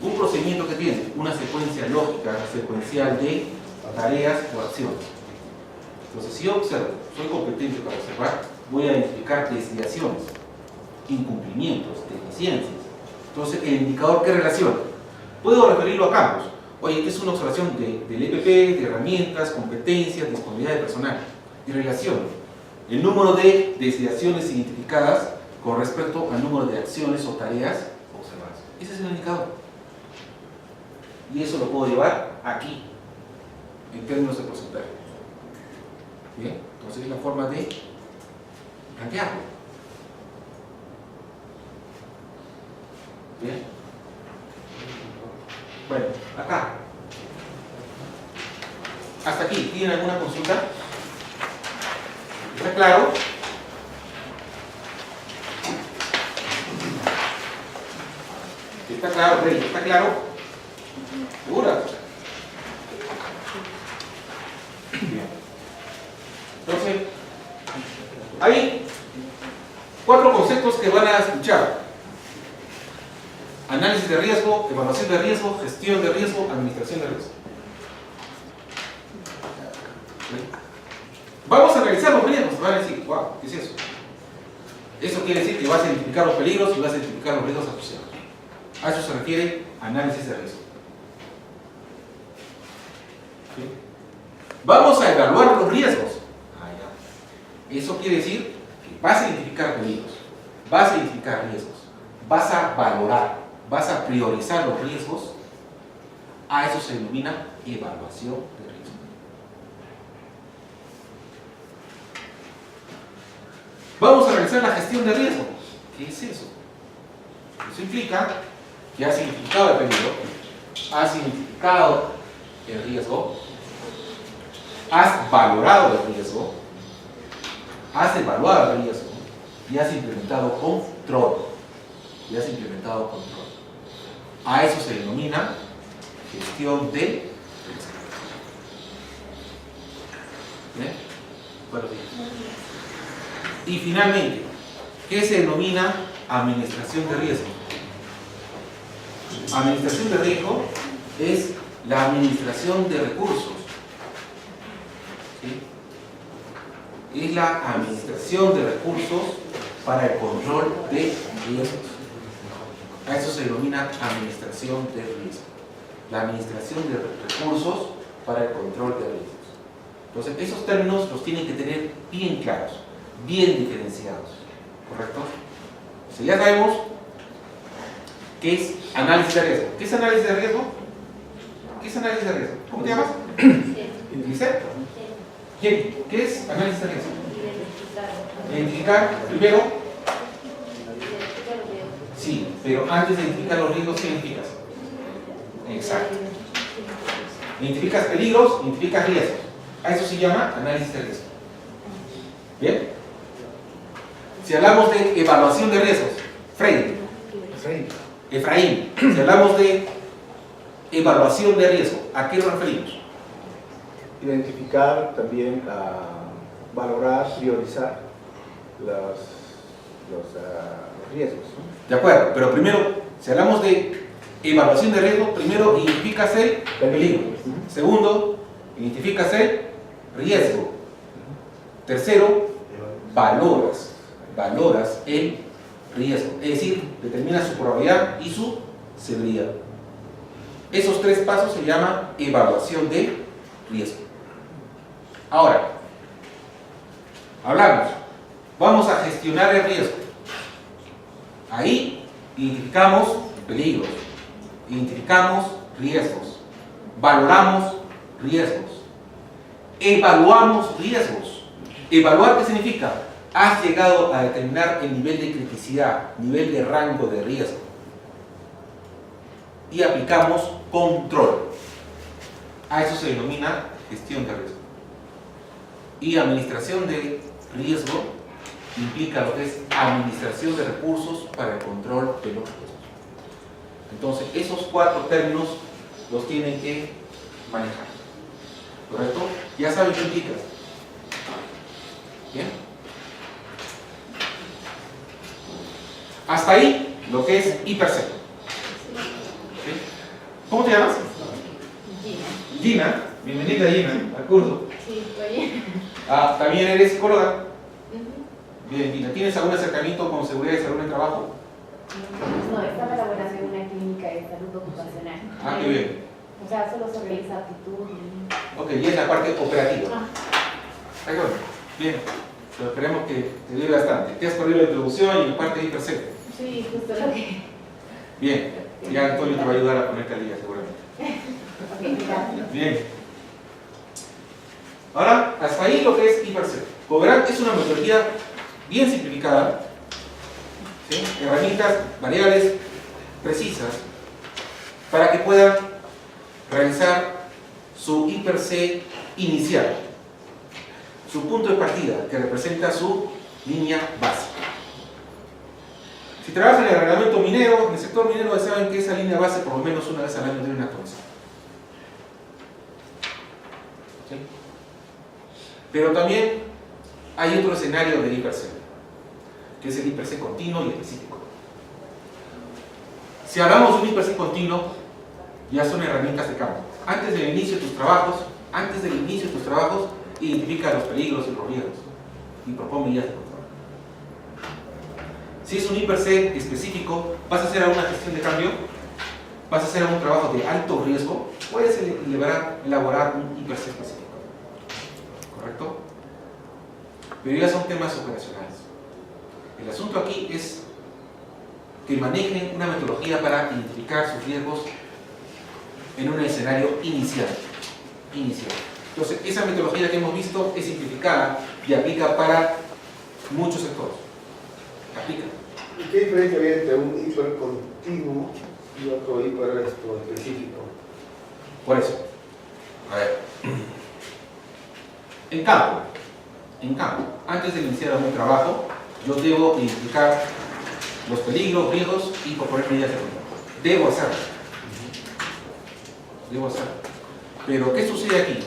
Un procedimiento que tiene una secuencia lógica secuencial de tareas o acciones. Entonces, si yo observo, soy competente para observar, voy a identificar desviaciones, incumplimientos, deficiencias. Entonces, el indicador, ¿qué relaciona? Puedo referirlo a campos. Oye, esta es una observación del EPP, de herramientas, competencias, disponibilidad de personal. Y relaciona el número de desviaciones identificadas con respecto al número de acciones o tareas observadas. Ese es el indicador. Y eso lo puedo llevar aquí, en términos de porcentaje. Bien, entonces es la forma de plantearlo. Bien. Bueno, acá. Hasta aquí, ¿tienen alguna consulta? ¿Está claro? ¿Está claro, Rey? ¿Está claro? ¿Segura? Bien. Entonces, hay 4 conceptos que van a escuchar: análisis de riesgo, evaluación de riesgo, gestión de riesgo, administración de riesgo. Vamos a analizar los riesgos. Van a decir, wow, ¿qué es eso? Eso quiere decir que vas a identificar los peligros y vas a identificar los riesgos asociados. A eso se refiere análisis de riesgo. ¿Sí? Vamos a evaluar los riesgos. Eso quiere decir que vas a identificar peligros, vas a identificar riesgos, vas a valorar, vas a priorizar los riesgos. A eso se denomina evaluación de riesgo. Vamos a realizar la gestión de riesgo. ¿Qué es eso? Eso implica que has identificado el peligro, has identificado el riesgo, has valorado el riesgo, has evaluado el riesgo y has implementado control. A eso se denomina gestión de riesgo. ¿Bien? Bueno, bien. Y finalmente, ¿qué se denomina administración de riesgo? Administración de riesgo es la administración de recursos. ¿Sí? Es la administración de recursos para el control de riesgos. A eso se denomina administración de riesgo. La administración de recursos para el control de riesgos. Entonces, esos términos los tienen que tener bien claros, bien diferenciados. ¿Correcto? O sea, ya sabemos qué es análisis de riesgo. ¿Qué es análisis de riesgo? ¿Qué es análisis de riesgo? ¿Cómo te llamas? ¿Giselle? ¿Qué es análisis de riesgo? Identificar primero. Sí, pero antes de identificar los riesgos, ¿qué identificas? Exacto. Identificas peligros, identificas riesgos. A eso se llama análisis de riesgo. ¿Bien? Si hablamos de evaluación de riesgos, Efraín, si hablamos de evaluación de riesgo, ¿a qué nos referimos? Identificar también, valorar, priorizar los riesgos, ¿no? De acuerdo, pero primero, si hablamos de evaluación de riesgo, primero identificas el peligro. Segundo, identificas el riesgo. Tercero, valoras el riesgo, es decir, determinas su probabilidad y su severidad. Esos tres pasos se llaman evaluación de riesgo. Ahora, vamos a gestionar el riesgo. Ahí identificamos peligros, identificamos riesgos, valoramos riesgos, evaluamos riesgos. ¿Evaluar qué significa? Has llegado a determinar el nivel de criticidad, nivel de rango de riesgo. Y aplicamos control. A eso se denomina gestión de riesgo. Y administración de riesgo implica lo que es administración de recursos para el control de los riesgos. Entonces, esos cuatro términos los tienen que manejar. ¿Correcto? Ya saben qué implica. ¿Bien? Hasta ahí lo que es hiperse. ¿Sí? ¿Cómo te llamas? Gina. Gina. Bienvenida, Gina, al curso. Sí, estoy bien. ¿También eres psicóloga? Bien, Gina. ¿Tienes algún acercamiento con seguridad y salud en el trabajo? No, estaba en elaboración de una clínica de salud ocupacional. Qué bien. O sea, solo se realiza aptitud y... Ok, y es la parte operativa. Ah, Ahí va. Bien. Pero esperemos que te dé bastante. Te has corrido la introducción y la parte de hiperse. sí, justo lo que... Bien. Ya Antonio te va a ayudar a ponerte al día, seguramente. Ok, gracias. Bien. Ahora, hasta ahí lo que es hiperse. Como verán, es una metodología bien simplificada. ¿Sí? Herramientas variables precisas para que puedan realizar su hiperse inicial, su punto de partida, que representa su línea básica. Si trabajan en el reglamento minero, en el sector minero, ya saben que esa línea base por lo menos una vez al año deben actualizar. ¿Sí? Pero también hay otro escenario de hiperse, que es el hiperse continuo y específico. Si hablamos de un hiperse continuo, ya son herramientas de campo. Antes del inicio de tus trabajos, identifica los peligros y los riesgos y propone medidas de control. Si es un hiperse específico, vas a hacer alguna gestión de cambio, vas a hacer algún trabajo de alto riesgo, puedes elaborar un hiperse específico. ¿Correcto? Pero ya son temas operacionales. El asunto aquí es que manejen una metodología para identificar sus riesgos en un escenario inicial. Entonces, esa metodología que hemos visto es simplificada y aplica para muchos sectores. Aplica. ¿Y qué diferencia había entre un hipercontinuo y otro hiper específico? Por eso. A ver. En campo, antes de iniciar algún trabajo, yo debo identificar los peligros, riesgos y proponer medidas de control. Debo hacerlo. Pero, ¿qué sucede aquí?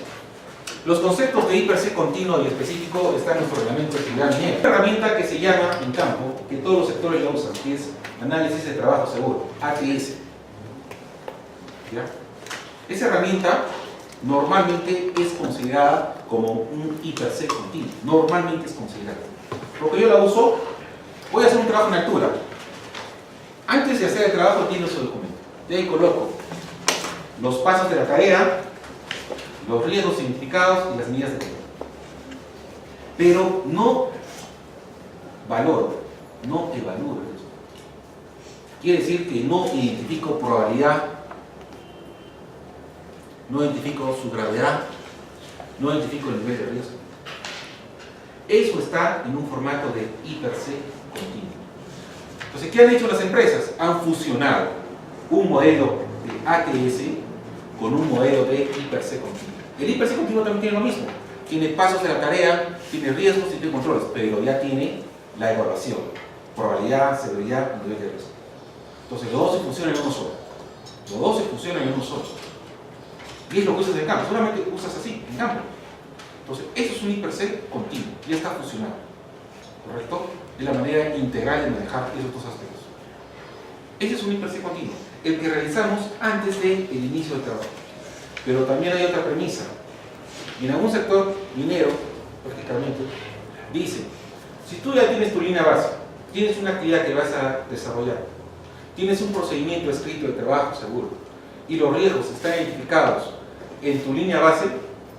Los conceptos de hiperse continuo y específico están en nuestro reglamento de actividad minera. Una herramienta que se llama en campo, que todos los sectores la usan, que es análisis de trabajo seguro, ATS. ¿Ya? Esa herramienta normalmente es considerada como un hiperse continuo. Normalmente es considerada. Porque yo la uso, voy a hacer un trabajo en altura. Antes de hacer el trabajo, tiene su documento. De ahí coloco los pasos de la tarea, los riesgos identificados y las medidas de control. Pero no valoro, no evalúo el riesgo. Quiere decir que no identifico probabilidad, no identifico su gravedad, no identifico el nivel de riesgo. Eso está en un formato de hiperse continuo. Entonces, ¿qué han hecho las empresas? Han fusionado un modelo de ATS con un modelo de hiperse continuo. El hiperse continuo también tiene lo mismo. tiene pasos de la tarea, tiene riesgos y tiene controles, pero ya tiene la evaluación, probabilidad, severidad y nivel de riesgo. Entonces los dos se funcionan en uno solo. Los dos se funcionan en uno solo. Y es lo que usas en campo, solamente usas así, en campo. Entonces, eso es un hiper-C continuo, ya está funcionando. ¿Correcto? Es la manera integral de manejar esos dos aspectos. Ese es un hiper-C continuo, el que realizamos antes del inicio del trabajo. Pero también hay otra premisa. En algún sector minero, prácticamente, dice, si tú ya tienes tu línea base, tienes una actividad que vas a desarrollar, tienes un procedimiento escrito de trabajo seguro, y los riesgos están identificados en tu línea base,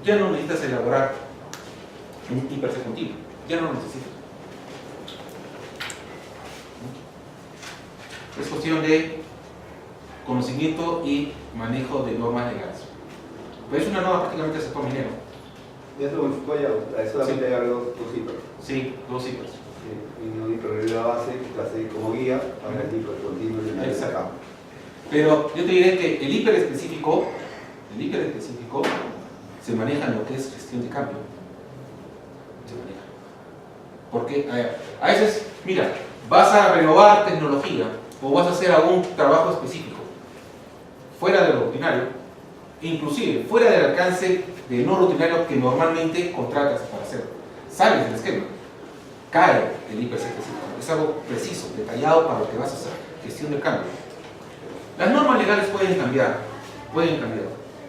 ya no necesitas elaborar un hiper-C continuo, ya no lo necesitas. Es cuestión de conocimiento y manejo de normas legales. Pues es una norma prácticamente del sector minero. ¿Ya se modificó ya? Solamente hay dos hiper. Sí, dos hipers. Y hiperrealidad base, clase como guía para el hiper continuo en el Exacto. campo. Pero yo te diré que el hiper específico se maneja en lo que es gestión de cambio. Se maneja. Porque a veces, mira, vas a renovar tecnología o vas a hacer algún trabajo específico fuera de lo rutinario, inclusive fuera del alcance de no rutinario que normalmente contratas para hacer. Sales del esquema, cae el hiper específico. Es algo preciso, detallado para lo que vas a hacer, gestión del cambio. Las normas legales pueden cambiar,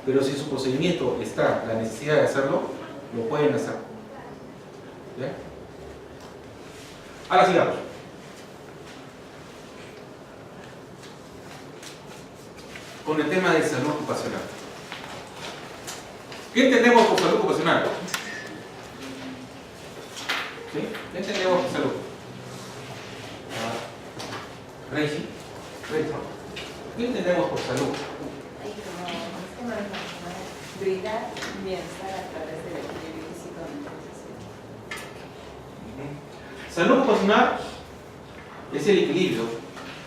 pero si en su procedimiento está la necesidad de hacerlo, lo pueden hacer. ¿Ya? Ahora sigamos. Con el tema de salud ocupacional. ¿Qué entendemos por salud ocupacional? ¿Sí? ¿Qué entendemos por salud? Reiki. ¿Qué entendemos por salud? Ahí como sistema de brindar bienestar a través del equilibrio físico mental social. Salud ocupacional es el equilibrio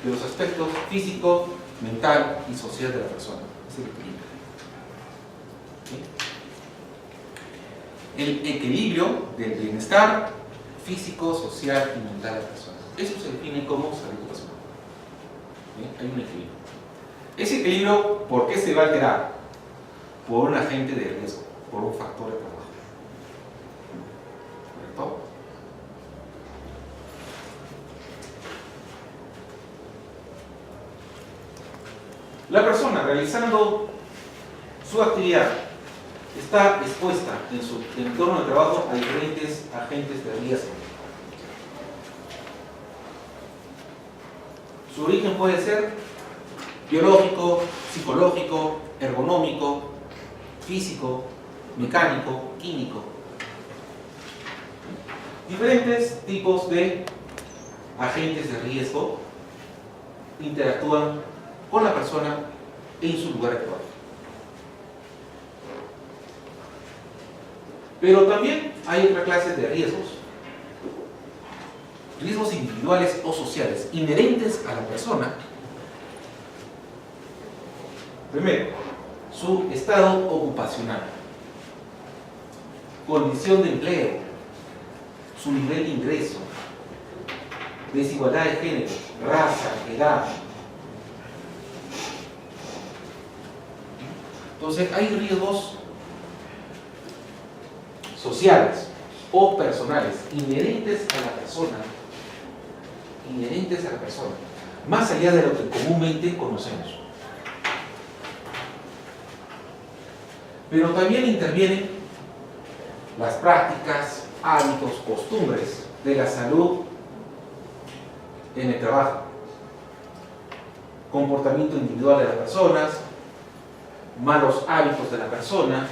de los aspectos físico, mental y social de la persona. Es el equilibrio. ¿Sí? El equilibrio del bienestar físico, social y mental de la persona. Eso se define como salud ocupacional. ¿Sí? Hay un equilibrio. Ese equilibrio, ¿por qué se va a alterar? Por un agente de riesgo, por un factor de trabajo. ¿Correcto? La persona realizando su actividad está expuesta en su entorno de trabajo a diferentes agentes de riesgo. Su origen puede ser biológico, psicológico, ergonómico, físico, mecánico, químico. Diferentes tipos de agentes de riesgo interactúan con la persona en su lugar de trabajo. Pero también hay otra clase de riesgos individuales o sociales inherentes a la persona. Primero, su estado ocupacional, condición de empleo, su nivel de ingreso, desigualdad de género, raza, edad. Entonces hay riesgos sociales o personales inherentes a la persona, más allá de lo que comúnmente conocemos. Pero también intervienen las prácticas, hábitos, costumbres de la salud en el trabajo, comportamiento individual de las personas, malos hábitos de la persona,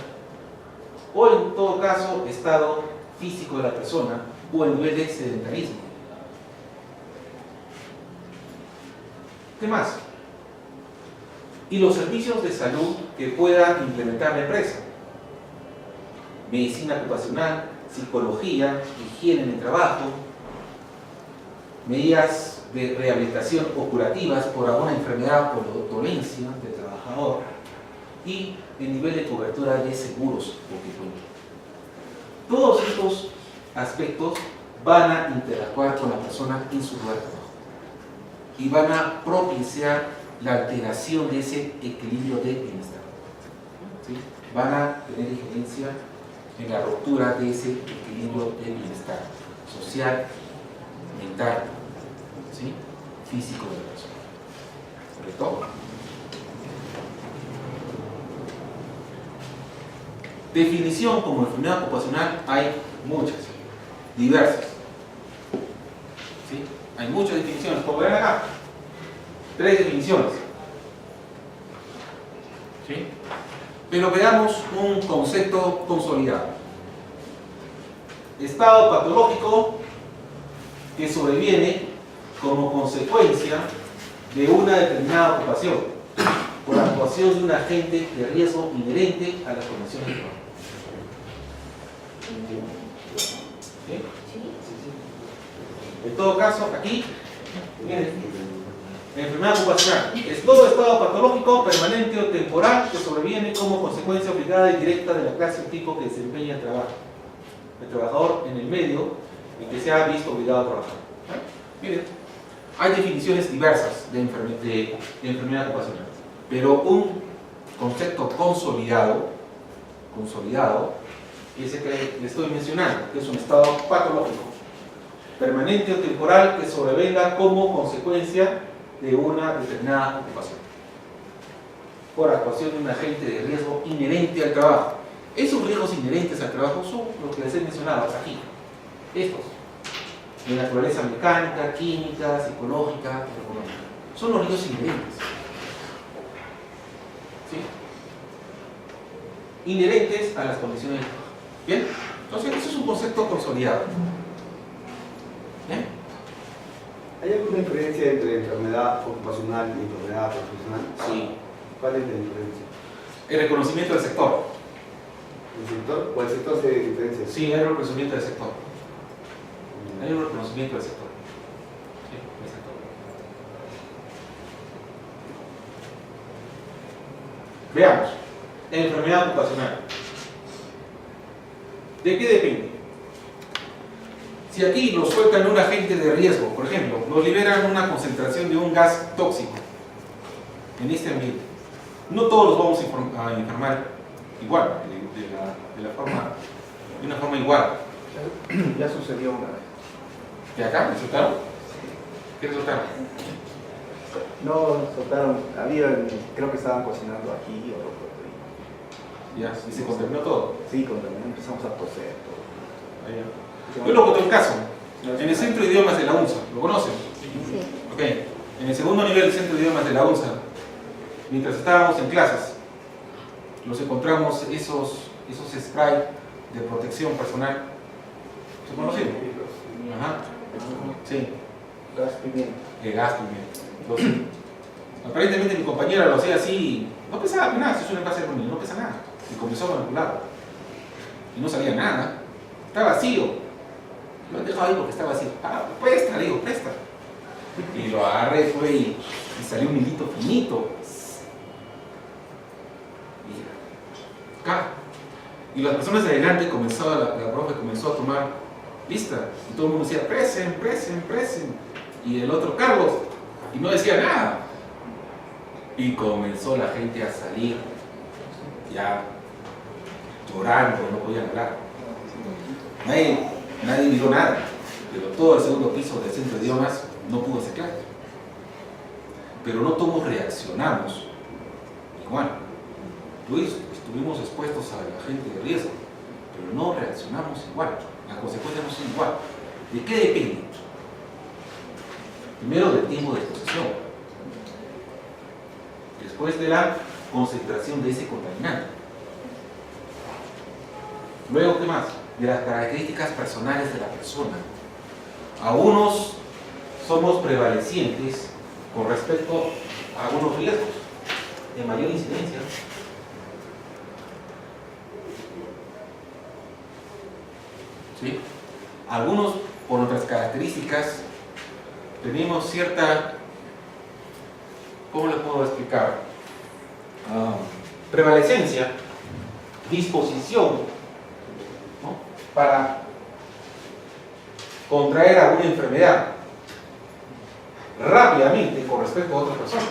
o en todo caso, estado físico de la persona o el nivel de sedentarismo. ¿Qué más? Y los servicios de salud que pueda implementar la empresa. Medicina ocupacional, psicología, higiene en el trabajo, medidas de rehabilitación o curativas por alguna enfermedad o por dolencia del trabajador y el nivel de cobertura de seguros. Todos estos aspectos van a interactuar con la persona en su lugar de trabajo y van a propiciar la alteración de ese equilibrio de bienestar. ¿Sí? Van a tener injerencia en la ruptura de ese equilibrio de bienestar social, mental, ¿sí? Físico de la persona. Sobre todo. Definición como enfermedad ocupacional hay muchas, diversas. ¿Sí? Hay muchas definiciones. Como ven acá, 3 definiciones. ¿Sí? Pero veamos un concepto consolidado. Estado patológico que sobreviene como consecuencia de una determinada ocupación por la actuación de un agente de riesgo inherente a las condiciones de trabajo. ¿Sí? En todo caso, aquí, miren, enfermedad ocupacional es todo estado patológico, permanente o temporal que sobreviene como consecuencia obligada y directa de la clase o tipo que desempeña el trabajo. El trabajador en el medio en que se ha visto obligado a trabajar. Miren, hay definiciones diversas de enfermedad ocupacional, pero un concepto consolidado es el que le estoy mencionando, que es un estado patológico, permanente o temporal que sobrevenga como consecuencia de una determinada ocupación por actuación de un agente de riesgo inherente al trabajo. Esos riesgos inherentes al trabajo son los que les he mencionado hasta aquí. Estos, de naturaleza mecánica, química, psicológica, económica. Son los riesgos inherentes. ¿Sí? Inherentes a las condiciones de trabajo. ¿Bien? Entonces, eso es un concepto consolidado. ¿Bien? ¿Hay alguna diferencia entre enfermedad ocupacional y enfermedad profesional? Sí. ¿Cuál es la diferencia? El reconocimiento del sector. ¿El sector? ¿O el sector se diferencia? Sí, hay un reconocimiento del sector. Hay un reconocimiento del sector. Sí, del sector. Veamos. Enfermedad ocupacional. ¿De qué depende? Si aquí nos sueltan un agente de riesgo, por ejemplo, nos liberan una concentración de un gas tóxico en este ambiente, no todos los vamos a enfermar igual, de una forma igual. Ya sucedió una vez. ¿De acá? ¿Resultaron? ¿Qué resultaron? No, soltaron, creo que estaban cocinando aquí o lo Ya, y se contaminó todo. Sí, contaminó, empezamos a toser todo. Yo lo conté un caso. En el Centro de Idiomas de la UNSA, ¿lo conocen? Sí. Ok. En el segundo nivel del Centro de Idiomas de la UNSA, mientras estábamos en clases, nos encontramos esos sprays de protección personal. ¿Se conocen? Ajá. Sí. Gas pimienta. El gas pimienta. Aparentemente mi compañera lo hacía así y no pesaba nada, si es un envase conmigo, no pesa nada. Y comenzó a manipularlo. Y no salía nada. Está vacío. Lo han dejado ahí porque está vacío. Ah, presta, le digo, presta. Y lo agarré, fue y salió un hilito finito. Y acá. Y las personas de adelante la profe comenzó a tomar lista. Y todo el mundo decía, presen, presen, presen. Y el otro, Carlos. Y no decía nada. Y comenzó la gente a salir ya llorando, no podían hablar. Nadie miró nada, pero todo el segundo piso del Centro de Idiomas no pudo hacer clase. Pero no todos reaccionamos igual. Luis, estuvimos expuestos a la gente de riesgo, pero no reaccionamos igual. Las consecuencias no son igual. ¿De qué depende? Primero del tiempo de exposición. Después de la concentración de ese contaminante. Luego, ¿qué más? De las características personales de la persona. Algunos somos prevalecientes con respecto a algunos riesgos de mayor incidencia. ¿Sí? Algunos, por nuestras características, tenemos cierta, ¿cómo le puedo explicar? Prevalecencia, disposición, ¿no? para contraer alguna enfermedad rápidamente con respecto a otras personas.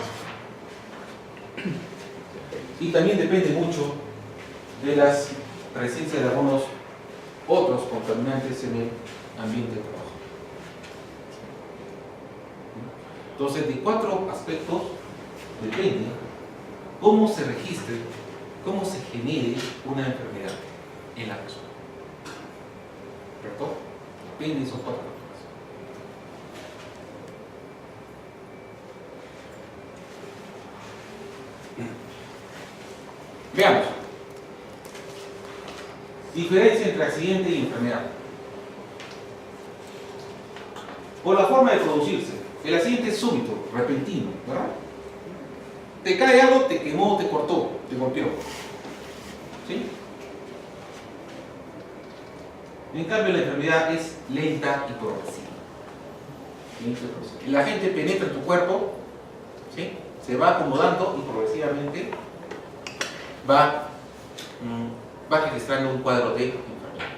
Y también depende mucho de la presencia de algunos otros contaminantes en el ambiente de trabajo. Entonces, de 4 aspectos depende cómo se registre, cómo se genere una enfermedad en la persona. ¿Cierto? Depende de esos 4 factores. Veamos. Diferencia entre accidente y enfermedad. Por la forma de producirse. El accidente es súbito, repentino, ¿verdad? Te cae algo, te quemó, te cortó, te golpeó. ¿Sí? En cambio, la enfermedad es lenta y progresiva. La gente penetra en tu cuerpo, ¿sí? Se va acomodando y progresivamente va registrando un cuadro de enfermedad.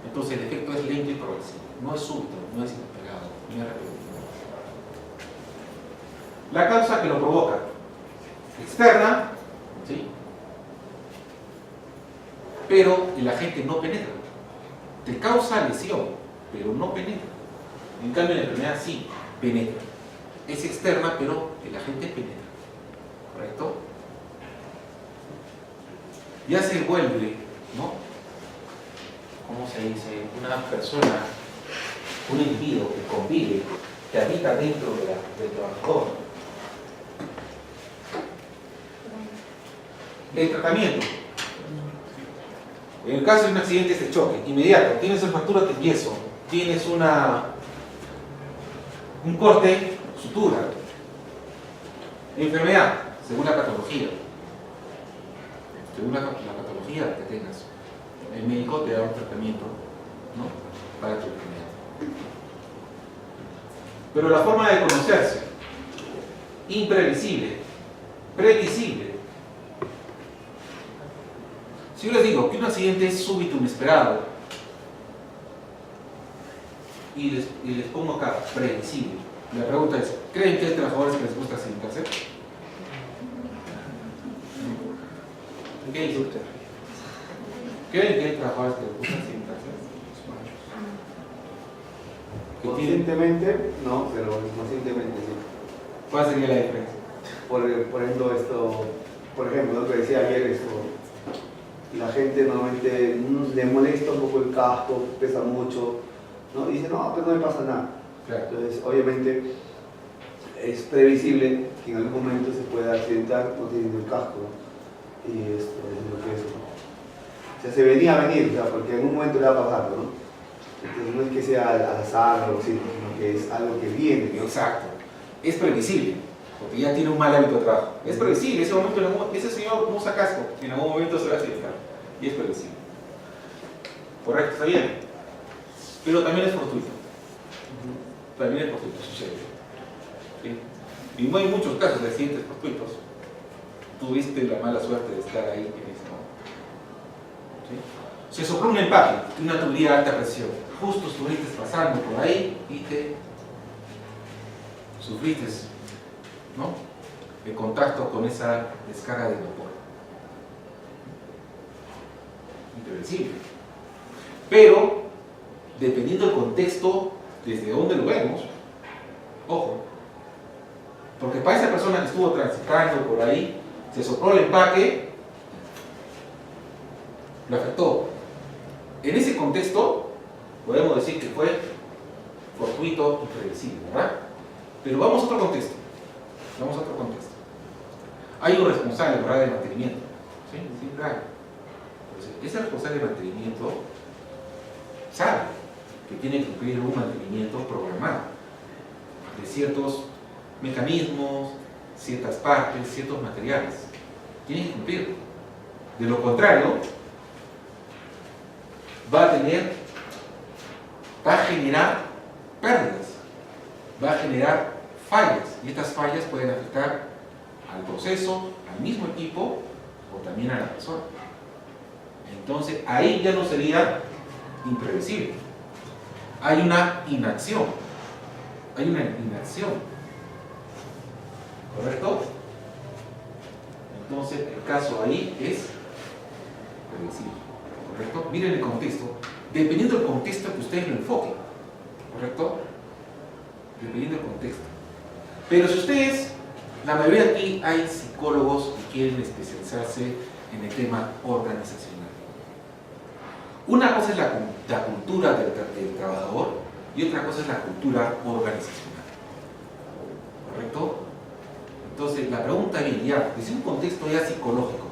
Entonces, el efecto es lento y progresivo. No es súbito, no es inesperado, no es repentino. La causa que lo provoca, externa, ¿sí? Pero el agente no penetra. Te causa lesión, pero no penetra. En cambio, la enfermedad sí penetra. Es externa, pero el agente penetra. ¿Correcto? Ya se vuelve, ¿no? ¿Cómo se dice? Una persona, un individuo que convive, que habita dentro del trabajador. El tratamiento. En el caso de un accidente es de choque, inmediato, tienes una fractura de yeso, tienes un corte, sutura. Enfermedad, según la patología. Según la patología que tengas, el médico te da un tratamiento, ¿no? Para tu enfermedad. Pero la forma de conocerse, imprevisible, previsible. Si yo les digo que un accidente es súbito, inesperado, y les pongo acá, previsible, la pregunta es, ¿creen que hay trabajadores que les gusta accidentarse? ¿Qué dicen? ¿Creen que hay trabajadores que les gusta accidentarse? Conscientemente, no, pero inconscientemente sí. ¿Cuál sería la diferencia? Por ejemplo, lo que decía ayer, la gente normalmente le molesta un poco el casco, pesa mucho, ¿no? Y dice, no, pero no me pasa nada. Claro. Entonces, obviamente, es previsible que en algún momento se pueda accidentar no teniendo el casco, ¿no? Y esto es lo que es, ¿no? O sea, se venía a venir, o sea, porque en algún momento le va a pasar, ¿no? Entonces, no es que sea al azar o algo así, sino que es algo que viene, ¿no? Exacto. Es previsible, porque ya tiene un mal hábito de trabajo. Es previsible, ese señor no usa casco, en algún momento se va a accidentar. Y es previsible. Correcto, está bien. Pero también es fortuito. También es fortuito, sucede. ¿Sí? Y no hay muchos casos de accidentes fortuitos. Tuviste la mala suerte de estar ahí en ese momento. ¿Sí? Se sopló un empaque de una tubería de alta presión. Justo estuviste pasando por ahí y te sufriste, ¿no?, el contacto con esa descarga de vapor. Imprevisible. Pero, dependiendo del contexto, desde donde lo vemos, ojo, porque para esa persona que estuvo transitando por ahí, se sopló el empaque, lo afectó. En ese contexto, podemos decir que fue fortuito y previsible, ¿verdad? Pero vamos a otro contexto. Vamos a otro contexto. Hay un responsable, ¿verdad?, de mantenimiento. ¿Sí? Sí, claro. Entonces, ese responsable de mantenimiento sabe que tiene que cumplir un mantenimiento programado de ciertos mecanismos, ciertas partes, ciertos materiales. Tiene que cumplirlo. De lo contrario, va a generar pérdidas, va a generar fallas, y estas fallas pueden afectar al proceso, al mismo equipo o también a la persona. Entonces ahí ya no sería impredecible. Hay una inacción. Hay una inacción. ¿Correcto? Entonces, el caso ahí es predecible. ¿Correcto? Miren el contexto. Dependiendo del contexto que ustedes lo enfoquen. ¿Correcto? Dependiendo del contexto. Pero si ustedes, la mayoría de aquí hay psicólogos que quieren especializarse en el tema organizacional. Una cosa es la cultura del trabajador y otra cosa es la cultura organizacional. ¿Correcto? Entonces, la pregunta viene ya, desde un contexto ya psicológico.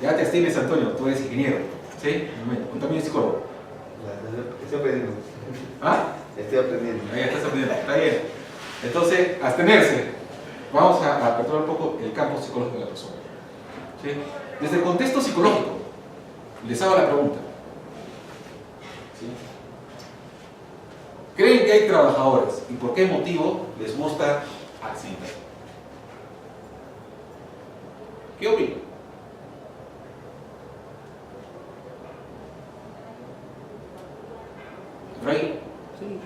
Ya te estimes, Antonio, tú eres ingeniero, ¿sí? Un momento, tú también eres psicólogo. Estoy aprendiendo. ¿Ah? Estoy aprendiendo. Ahí estás aprendiendo, está bien. Entonces, abstenerse. Vamos a aperturar un poco el campo psicológico de la persona. ¿Sí? Desde el contexto psicológico, les hago la pregunta. ¿Sí? ¿Creen que hay trabajadores y por qué motivo les gusta accidentar? ¿Qué opinan? ¿Ray? Sí,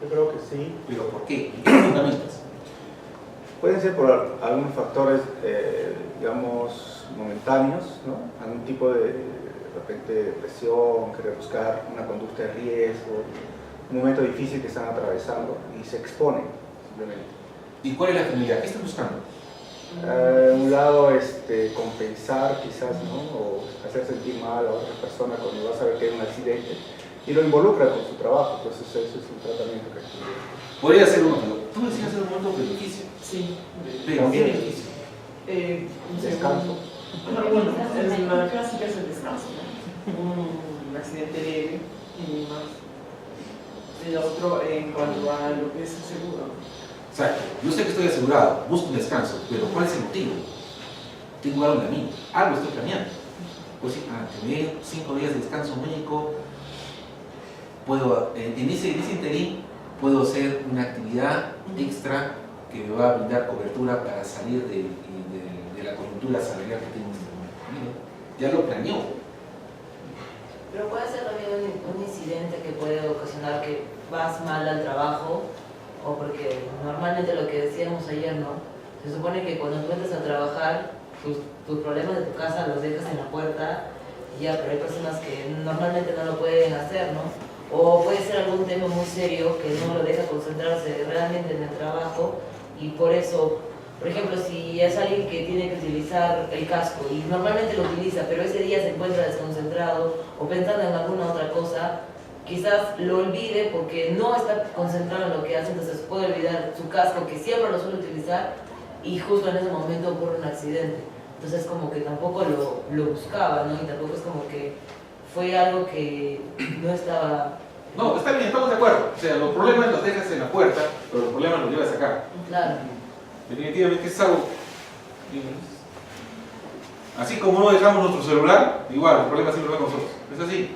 yo creo que sí. ¿Pero por qué? ¿En qué fundamentas? Pueden ser por algunos factores, digamos, momentáneos, ¿no? Algún tipo de repente, depresión, querer buscar una conducta de riesgo, un momento difícil que están atravesando y se exponen, simplemente. ¿Y cuál es la finalidad? ¿Qué están buscando? Un lado, compensar quizás, ¿no? O hacer sentir mal a otra persona cuando va a saber que hay un accidente y lo involucra con su trabajo, entonces eso es un tratamiento que Podría ser uno, pero tú decías en un momento beneficio. Sí. ¿Pero qué beneficio? descanso. Bueno, la clásica es el descanso, ¿no? Un accidente leve y más. El otro en cuanto a lo que es el seguro. Exacto. Yo sé que estoy asegurado, busco un descanso, pero ¿cuál es el motivo? Tengo algo en la mina, algo estoy planeando. Pues sí, tener 5 días de descanso médico, puedo, en ese interín, puedo hacer una actividad extra que me va a brindar cobertura para salir de la coyuntura salarial que tengo en este momento. Ya lo planeó. Pero puede ser también un incidente que puede ocasionar que vas mal al trabajo, o porque normalmente lo que decíamos ayer, ¿no? Se supone que cuando tú entras a trabajar, tus problemas de tu casa los dejas en la puerta y ya, pero hay personas que normalmente no lo pueden hacer, ¿no? O puede ser algún tema muy serio que no lo deja concentrarse realmente en el trabajo y por eso, por ejemplo, si es alguien que tiene que utilizar el casco y normalmente lo utiliza, pero ese día se encuentra desconcentrado o pensando en alguna otra cosa, quizás lo olvide porque no está concentrado en lo que hace, entonces puede olvidar su casco que siempre lo suele utilizar y justo en ese momento ocurre un accidente. Entonces como que tampoco lo buscaba, ¿no? Y tampoco es como que fue algo que no estaba... No, está bien, estamos de acuerdo. O sea, los problemas los dejas en la puerta, pero los problemas los llevas acá. Claro. Definitivamente es algo. Así como no dejamos nuestro celular, igual, el problema siempre va con nosotros. ¿Es así?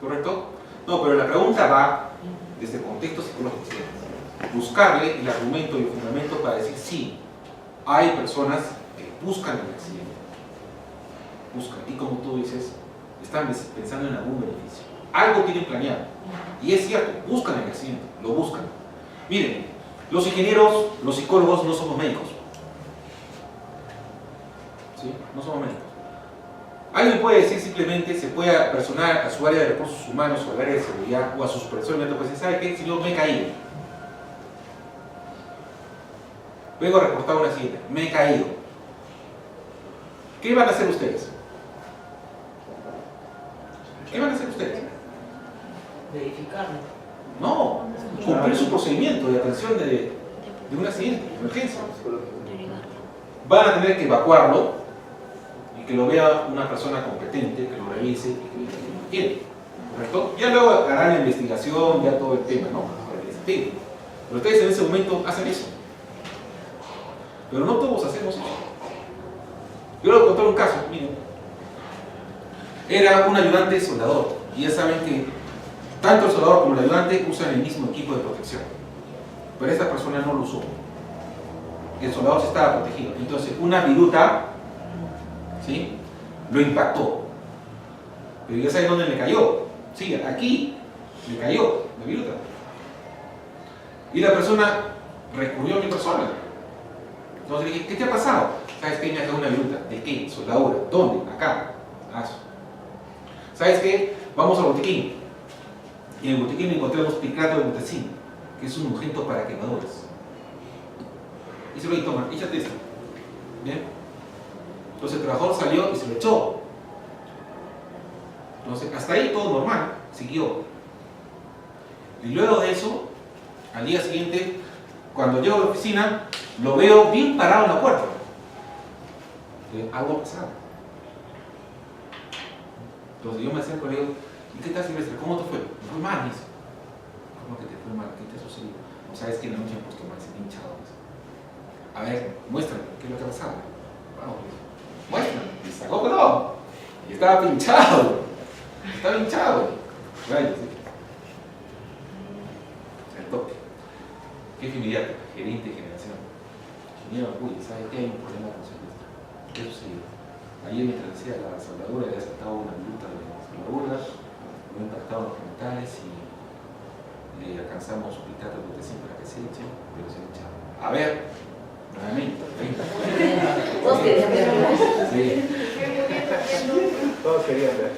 ¿Correcto? No, pero la pregunta va desde el contexto psicológico. Buscarle el argumento y el fundamento para decir sí, hay personas que buscan el accidente. Buscan, y como tú dices, están pensando en algún beneficio. Algo tienen planeado. Y es cierto, buscan el accidente, lo buscan. Miren, los ingenieros, los psicólogos no somos médicos. ¿Sí? No somos médicos. Alguien puede decir simplemente, se puede personar a su área de recursos humanos o al área de seguridad o a su supervisor y puede decir, ¿sabe qué? Señor, me he caído. Vengo a reportar un accidente, me he caído. ¿Qué van a hacer ustedes? ¿Qué van a hacer ustedes? Verificarlo. No, cumplir su procedimiento de atención de un accidente, de emergencia. Van a tener que evacuarlo y que lo vea una persona competente, que lo revise y que lo entienda. ¿Correcto? Ya luego harán la investigación, ya todo el tema, ¿no? Pero ustedes en ese momento hacen eso. Pero no todos hacemos eso. Yo les voy a contar un caso, miren. Era un ayudante soldador, y ya saben que tanto el soldador como el ayudante usan el mismo equipo de protección. Pero esta persona no lo usó. El soldador sí estaba protegido. Entonces, una viruta, ¿sí?, lo impactó. pero ya saben dónde me cayó. Sí, aquí me cayó la viruta. Y la persona recurrió a mi persona. Entonces le dije, ¿qué te ha pasado? ¿Sabes qué? Me ha caído una viruta. ¿De qué? Soldadura. ¿Dónde? Acá. ¿Sabes qué? Vamos al botiquín. Y en el botiquín encontramos picato de butacín, que es un ungüento para quemaduras. Y se lo dije, toma, échate esto. ¿Bien? Entonces el trabajador salió y se lo echó. Entonces, hasta ahí todo normal, siguió. Y luego de eso, al día siguiente, cuando llego a la oficina, lo veo bien parado en la puerta. Algo ha pasado. Entonces yo me acerco y le digo, ¿y qué tal, Silvestre? ¿Cómo te fue? Me fue mal, dice. ¿Cómo que te fue mal? ¿Qué te ha sucedido? No sabes que en la noche me he puesto mal, se me ha hinchado. Dice. A ver, muéstrame, ¿qué es lo que ha pasado? Vamos, muéstrame. Y sacó todo. Y estaba pinchado. Estaba hinchado. Rayos, ¿sí? El toque. Jefe inmediato, gerente de generación. Ingeniero, uy, ¿sabe qué? Hay un problema con Silvestre. ¿Qué sucedió? Ayer mientras hacía la soldadura le había saltado una viruta de soldadura, lo he impactado en los genitales y le alcanzamos un picato de botecín para que se eche, pero se ha echado. A ver, nuevamente. Todos querían verlo. Sí. Todos querían ver.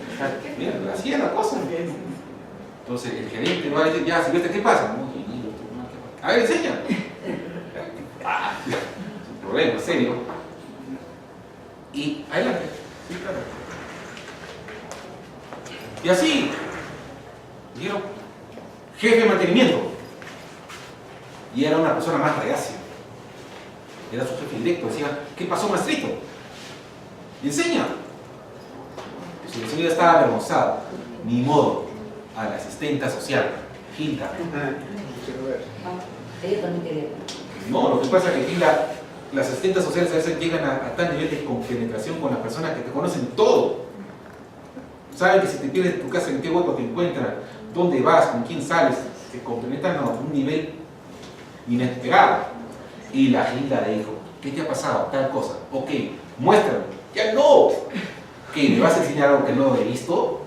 Mira, así es la cosa. Entonces el gerente va a decir, ya, Silvestre, ¿qué pasa? No, ingeniero, estoy mal, ¿qué pasa? A ver, enseña. Es un problema serio. Y adelante. Sí, claro. Y así, ¿vieron? Jefe de mantenimiento. Y era una persona más reacia. Era su jefe directo. Decía, ¿qué pasó, maestrito? Y enseña. Y el señor estaba avergonzado. Ni modo. A la asistenta social, Hilda. Ella también quería. No, lo que pasa es que aquí las asistentes sociales a veces llegan a tal nivel de compenetración con las personas que te conocen todo. Saben que si te pierdes tu casa, en qué hueco te encuentran, dónde vas, con quién sales, te compenetran a un nivel inesperado. Y la Hilda le dijo, ¿qué te ha pasado? Tal cosa. Ok, muéstrame. Ya no. ¿Qué? ¿Me vas a enseñar algo que no he visto?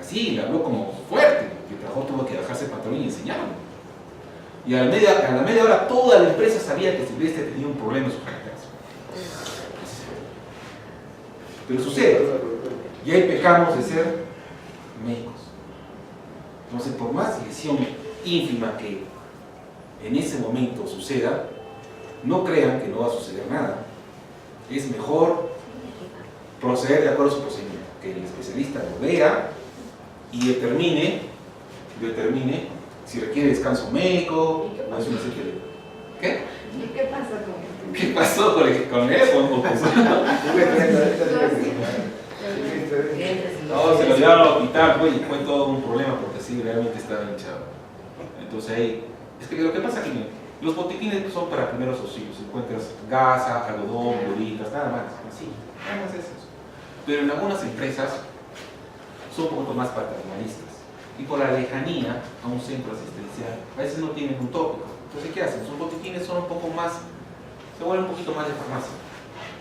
Así, le habló como fuerte. El trabajador tuvo que bajarse el pantalón y enseñarlo. Y a la media hora toda la empresa sabía que Silvestre tenía un problema en su caracteres. Pero sucede, y ahí pecamos de ser médicos. Entonces, por más lesión ínfima que en ese momento suceda, no crean que no va a suceder nada. Es mejor proceder de acuerdo a su procedimiento, que el especialista lo vea y determine si requiere descanso médico, no es una serie de... ¿Qué? ¿Y qué pasó con él? ¿Qué pasó con él? No, se lo llevaron al hospital, pues, y fue todo un problema porque sí, realmente estaba hinchado. Entonces ahí, es que lo que pasa es que los botiquines son para primeros auxilios, encuentras gasa, algodón, bolitas, nada más, así, nada más es eso. Pero en algunas empresas son un poco más paternalistas. Y por la lejanía a un centro asistencial, a veces no tienen un tópico. Entonces, ¿qué hacen? Sus botiquines son un poco más, se vuelven un poquito más de farmacia.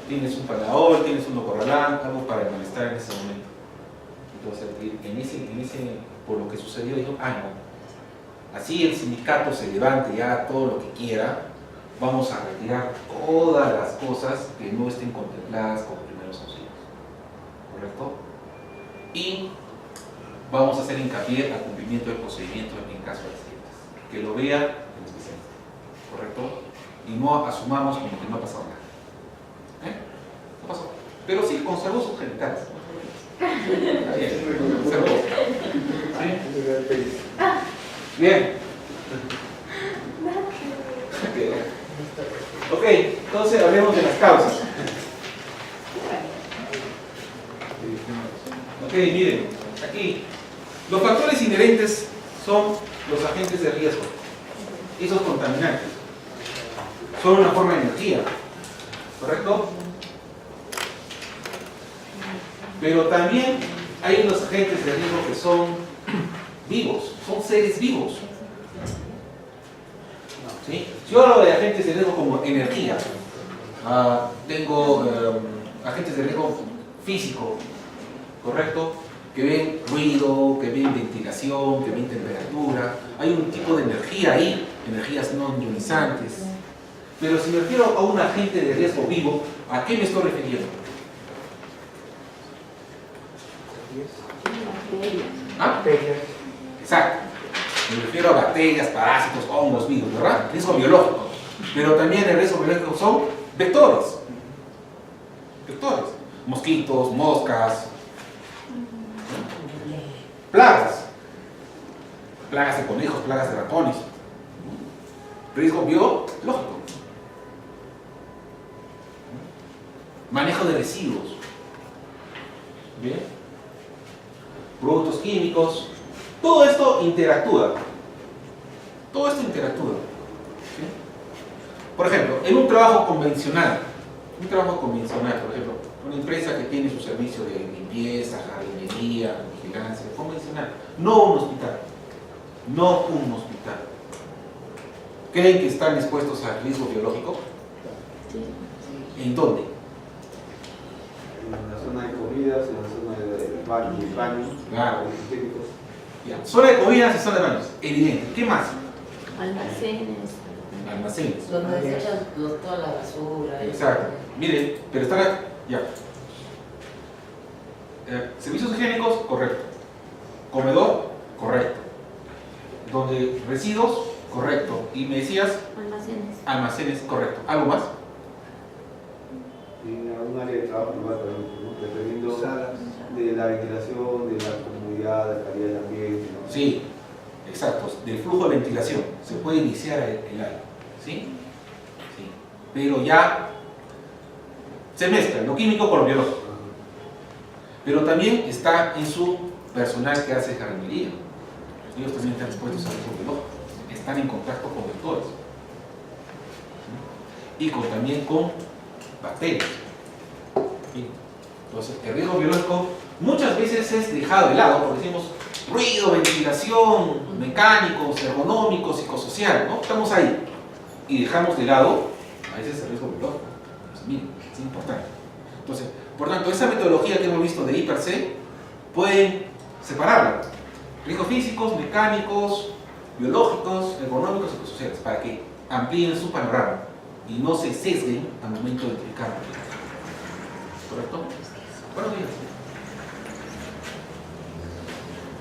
Tienes un Panadol, tienes un Locorralán, algo para el malestar en ese momento. Entonces, por lo que sucedió, dijo, no. Así el sindicato se levante y haga todo lo que quiera, vamos a retirar todas las cosas que no estén contempladas como primeros auxilios. ¿Correcto? Y vamos a hacer hincapié al cumplimiento del procedimiento en caso de accidentes. Que lo vea el especialista. ¿Correcto? Y no asumamos como que no ha pasado nada. No pasó. Pero sí, conservó sus genitales. Está bien. Conservó. ¿Sí? Bien. Ok, entonces hablemos de las causas. Ok, miren, aquí. Los factores inherentes son los agentes de riesgo. Esos contaminantes. Son una forma de energía. ¿Correcto? Pero también hay unos agentes de riesgo que son vivos, son seres vivos. ¿Sí? Yo hablo de agentes de riesgo como energía. Tengo agentes de riesgo físico, ¿correcto? Que ven ruido, que ven ventilación, que ven temperatura. Hay un tipo de energía ahí, energías no ionizantes. Pero si me refiero a un agente de riesgo vivo, ¿a qué me estoy refiriendo? ¿Ah? Bacterias. Exacto. Me refiero a bacterias, parásitos, hongos, virus, ¿verdad? Riesgo biológico. Pero también el riesgo biológico son vectores. Vectores. Mosquitos, moscas, plagas. Plagas de conejos, plagas de ratones. Riesgo biológico. Manejo de residuos. Bien. Productos químicos. Todo esto interactúa. Todo esto interactúa. ¿Sí? Por ejemplo, en un trabajo convencional, por ejemplo, una empresa que tiene su servicio de limpieza, jardinería, vigilancia, convencional, no un hospital. No un hospital. ¿Creen que están expuestos al riesgo biológico? ¿En dónde? En la zona de comidas, en la zona de baños, Claro. técnicos. Ya. Zona de comidas y zona de baños. Evidente. ¿Qué más? Almacenes. Almacenes. Donde se echa toda la basura. Exacto. Miren, pero están aquí. Ya. Servicios higiénicos, correcto. Comedor, correcto. Donde residuos, correcto. Y me decías, Almacenes. almacenes, correcto. ¿Algo más? En algún área de trabajo, ¿no? Dependiendo Salas. de la ventilación, de la comunidad, de la calidad del ambiente, ¿no? Sí, exacto. Del flujo de ventilación. Se puede iniciar el aire. ¿Sí? Sí. Pero ya se mezcla lo químico con lo biológico. Pero también está en su personal que hace jardinería. Ellos también están expuestos al riesgo biológico. Están en contacto con vectores. ¿Sí? Y también con bacterias. ¿Sí? Entonces, el riesgo biológico muchas veces es dejado de lado porque decimos ruido, ventilación, mecánicos, ergonómicos, psicosocial, ¿no? Estamos ahí. Y dejamos de lado a veces el riesgo biológico. Entonces, miren, es importante. Entonces, por tanto, esa metodología que hemos visto de I per C, pueden separarla. Riesgos físicos, mecánicos, biológicos, ergonómicos y psicosociales, para que amplíen su panorama y no se sesguen al momento de explicar. ¿Correcto? Buenos días.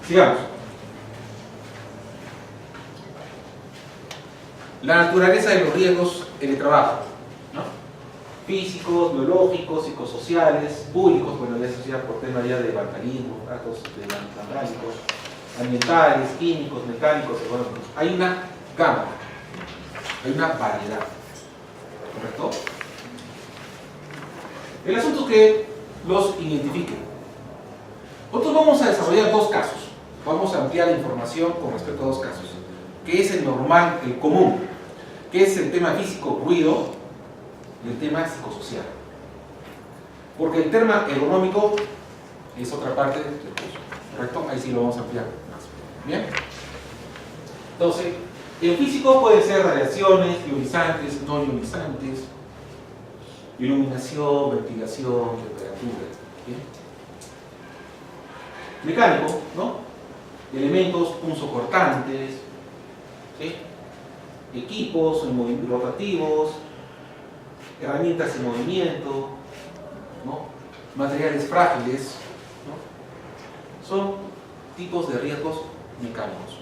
Sigamos. La naturaleza de los riesgos en el trabajo, ¿no? Físicos, biológicos, psicosociales, públicos, bueno, ya se por tema ya de vandalismo, actos de vandálicos, ambientales, químicos, mecánicos, económicos. Hay una gama, hay una variedad, ¿correcto? El asunto es que los identifiquen. Nosotros vamos a desarrollar dos casos, vamos a ampliar la información con respecto a dos casos, que es el normal, el común, que es el tema físico, ruido, y el tema psicosocial. Porque el tema ergonómico es otra parte del curso, ¿correcto? Ahí sí lo vamos a ampliar más. ¿Bien? Entonces, el físico puede ser radiaciones, ionizantes, no ionizantes, iluminación, ventilación, temperatura. ¿Bien? Mecánico, ¿no? Elementos punzocortantes, ¿sí? Equipos rotativos, herramientas en movimiento, ¿no? Materiales frágiles, ¿no? Son tipos de riesgos mecánicos.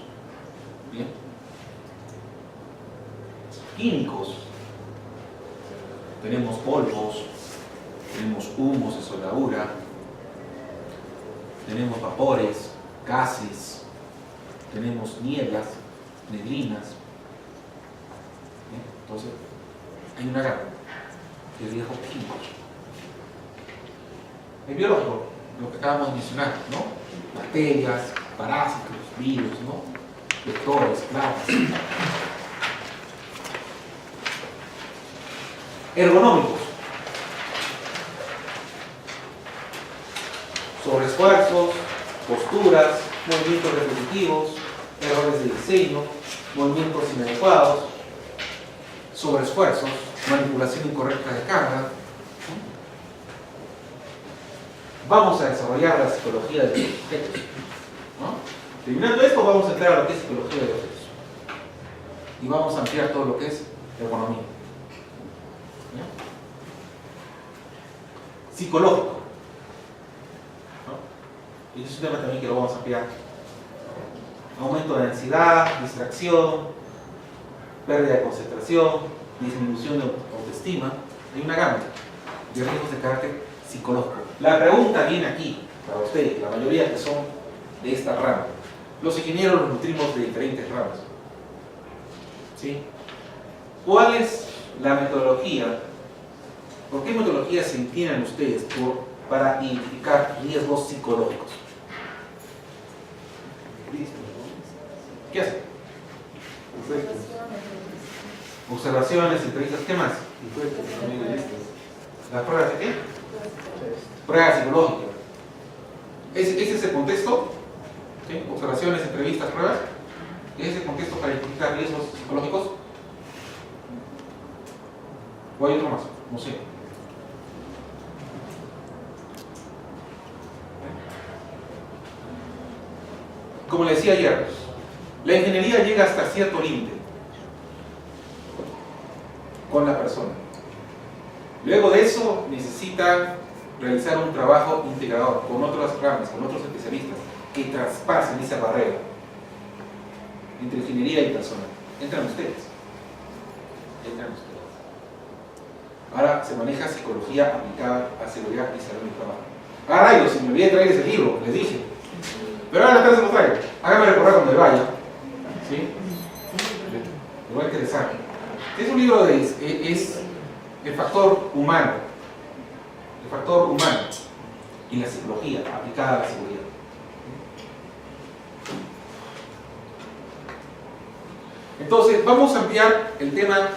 ¿Bien? Químicos. Tenemos polvos, tenemos humos de soldadura, tenemos vapores, gases, tenemos nieblas, neblinas. ¿Bien? Entonces, hay una gama de riesgos químicos. El biológico, lo que acabamos de mencionar, ¿no? Bacterias, parásitos, virus, ¿no? Vectores, plagas. Ergonómicos. Sobreesfuerzos, posturas, movimientos repetitivos, errores de diseño, movimientos inadecuados, sobreesfuerzos, manipulación incorrecta de carga, vamos a desarrollar la psicología de los objetos, ¿no? Terminando esto, vamos a entrar a lo que es psicología de los objetos. Y vamos a ampliar todo lo que es ergonomía. ¿Ya? Psicológico, ¿no? Y ese es un tema también que lo vamos a ampliar. Aumento de ansiedad, distracción, pérdida de concentración, disminución de autoestima. Hay una gama de riesgos de carácter psicológico. La pregunta viene aquí, para ustedes, la mayoría que son de esta rama. Los ingenieros nos nutrimos de diferentes ramas. ¿Sí? ¿Cuál es la metodología? ¿Por qué metodología se inclinan ustedes para identificar riesgos psicológicos? ¿Qué hacen? Observaciones, entrevistas, ¿qué más? ¿Las pruebas de qué? Pruebas psicológicas. ¿Ese es el contexto? ¿Sí? Observaciones, entrevistas, pruebas. ¿Ese es el contexto para identificar riesgos psicológicos? ¿O hay otro más? No sé. Como le decía ayer, la ingeniería llega hasta cierto límite con la persona. Luego de eso necesita realizar un trabajo integrador con otras ramas, con otros especialistas que traspasen esa barrera entre ingeniería y persona. Entran ustedes. Ahora se maneja psicología aplicada a seguridad y salud en el trabajo. Ah, rayos, si me olvidé traer ese libro, les dije. Pero ahora atrás se lo traigo. Hágame recordar cuando me vaya. ¿Sí? Me va a interesar. Es un libro es el factor humano. El factor humano y la psicología aplicada a la seguridad. Entonces, vamos a ampliar el tema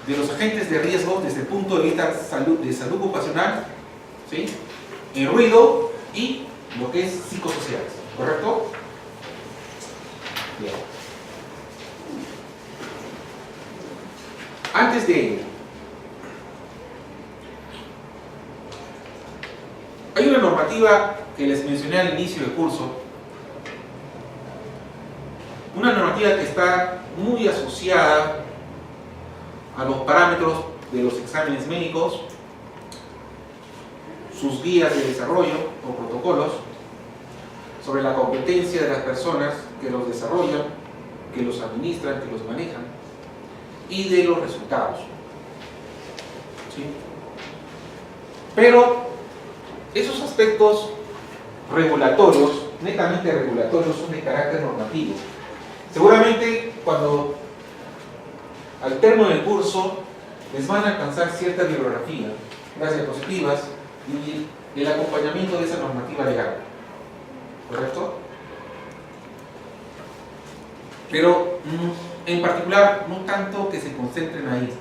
de los agentes de riesgo desde el punto de vista de salud ocupacional, ¿sí? El ruido y lo que es psicosociales, ¿correcto? Bien. Antes de ello, hay una normativa que les mencioné al inicio del curso, una normativa que está muy asociada a los parámetros de los exámenes médicos, sus guías de desarrollo o protocolos, sobre la competencia de las personas que los desarrollan, que los administran, que los manejan, y de los resultados. ¿Sí? Pero esos aspectos regulatorios, netamente regulatorios, son de carácter normativo. Seguramente cuando al término del curso les van a alcanzar cierta bibliografía, las diapositivas y el acompañamiento de esa normativa legal. ¿Correcto? Pero en particular no tanto que se concentren ahí,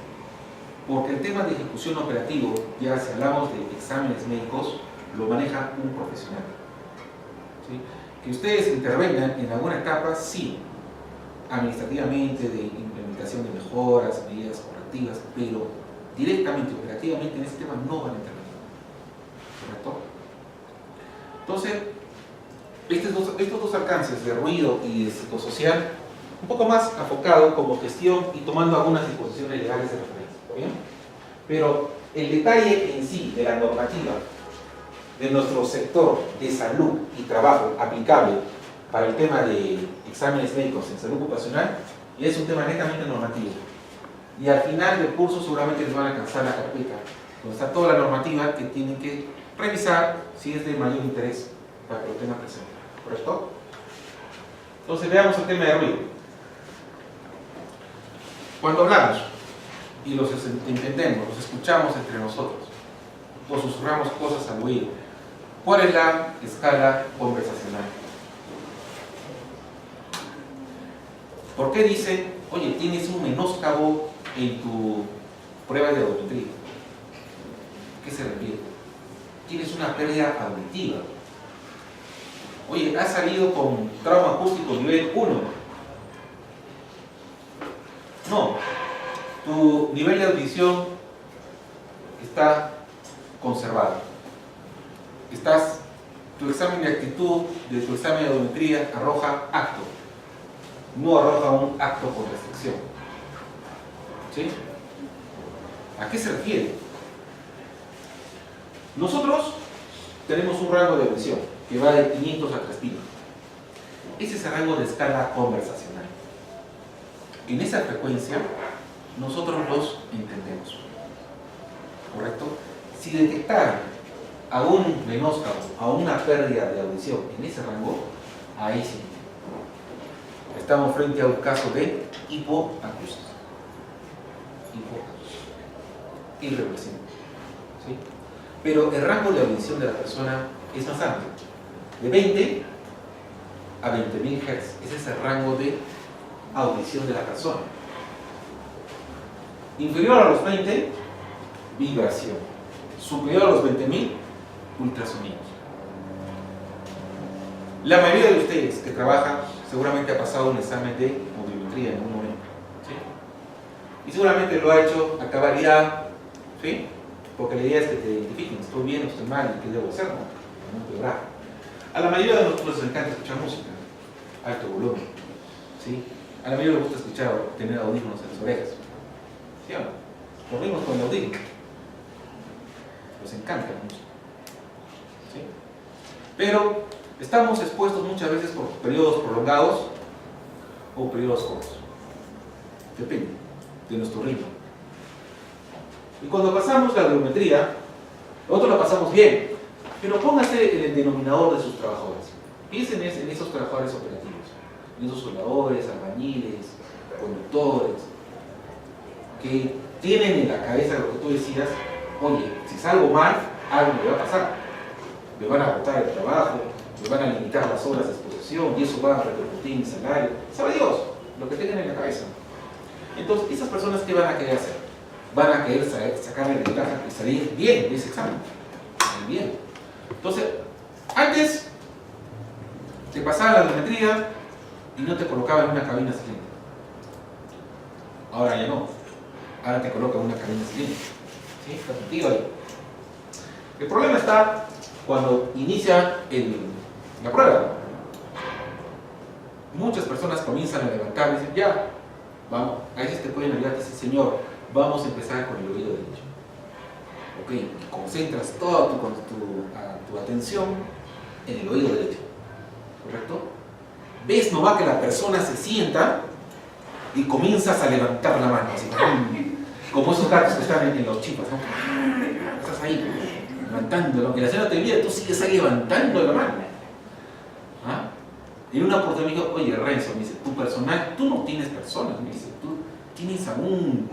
porque el tema de ejecución operativa, ya si hablamos de exámenes médicos, lo maneja un profesional. ¿Sí? Que ustedes intervengan en alguna etapa, sí, administrativamente, de implementación de mejoras, medidas correctivas, pero directamente, operativamente en ese tema no van a intervenir. ¿Correcto? Entonces, estos dos alcances de ruido y de psicosocial, un poco más enfocado como gestión y tomando algunas disposiciones legales de referencia, ¿está bien? Pero el detalle en sí de la normativa de nuestro sector de salud y trabajo aplicable para el tema de exámenes médicos en salud ocupacional es un tema netamente normativo. Y al final del curso seguramente les van a alcanzar la carpeta, donde está toda la normativa que tienen que revisar si es de mayor interés para que lo tengan presente. ¿Correcto? Entonces veamos el tema de ruido. Cuando hablamos y los entendemos, los escuchamos entre nosotros, o susurramos cosas al oído, ¿cuál es la escala conversacional? ¿Por qué dice, oye, tienes un menoscabo en tu prueba de audiometría? ¿Qué se refiere? Tienes una pérdida auditiva. Oye, has salido con trauma acústico nivel 1. No, tu nivel de audición está conservado. tu examen de actitud de tu examen de audiometría arroja acto, no arroja un acto con restricción. ¿Sí? ¿A qué se refiere? Nosotros tenemos un rango de audición que va de 500 a 3000. Ese es el rango de escala conversacional. En esa frecuencia nosotros los entendemos. ¿Correcto? Si detectaran a un menoscabo, a una pérdida de audición en ese rango, ahí sí estamos frente a un caso de hipoacusia. Irreversible. ¿Sí? Pero el rango de audición de la persona es más amplio, de 20 a 20.000 Hz. Ese es el rango de audición de la persona. Inferior a los 20, vibración. Superior a los 20.000, ultrasonidos. La mayoría de ustedes que trabajan seguramente ha pasado un examen de audiometría en un momento, ¿sí? Y seguramente lo ha hecho a cabalidad, ¿sí? Porque la idea es que te identifiquen, estoy bien o estoy mal, y qué debo hacer, no empeorar. A la mayoría de nosotros nos encanta escuchar música, alto volumen, ¿sí? A la mayoría nos gusta escuchar o tener audífonos en las orejas, ¿sí o no? Dormimos con el audífono, nos encanta la música, ¿sí? Pero estamos expuestos muchas veces por periodos prolongados o periodos cortos, depende de nuestro ritmo. Y cuando pasamos la audiometría, nosotros la pasamos bien, pero póngase en el denominador de sus trabajadores. Piensen en esos trabajadores operativos, en esos soldadores, albañiles, conductores, que tienen en la cabeza lo que tú decías: oye, si salgo mal, algo me va a pasar. Me van a botar el trabajo, me van a limitar las horas de exposición y eso va a repercutir en mi salario. Sabe Dios lo que tengan en la cabeza. Entonces, esas personas, ¿qué van a querer hacer? Van a querer sacarle ventaja y salir bien de ese examen. Salir bien. Entonces, antes te pasaba la audiometría y no te colocaba en una cabina silente. Ahora ya no. Ahora te coloca en una cabina silente. ¿Sí? Está contigo ahí. El problema está cuando inicia la prueba. Muchas personas comienzan a levantar y dicen: ya, vamos, a veces te pueden ayudar, te dicen: señor, vamos a empezar con el oído derecho. Ok, concentras toda tu atención en el oído derecho, ¿correcto? Ves nomás que la persona se sienta y comienzas a levantar la mano, así, como esos gatos que están en los chipas, ¿no? Estás ahí, levantándolo, que la señora te mira, tú sigues ahí levantando la mano. ¿Ah? Y en una oportunidad me dijo: oye, Renzo, me dice, tu personal, tú no tienes personas, me dice, tú tienes algún,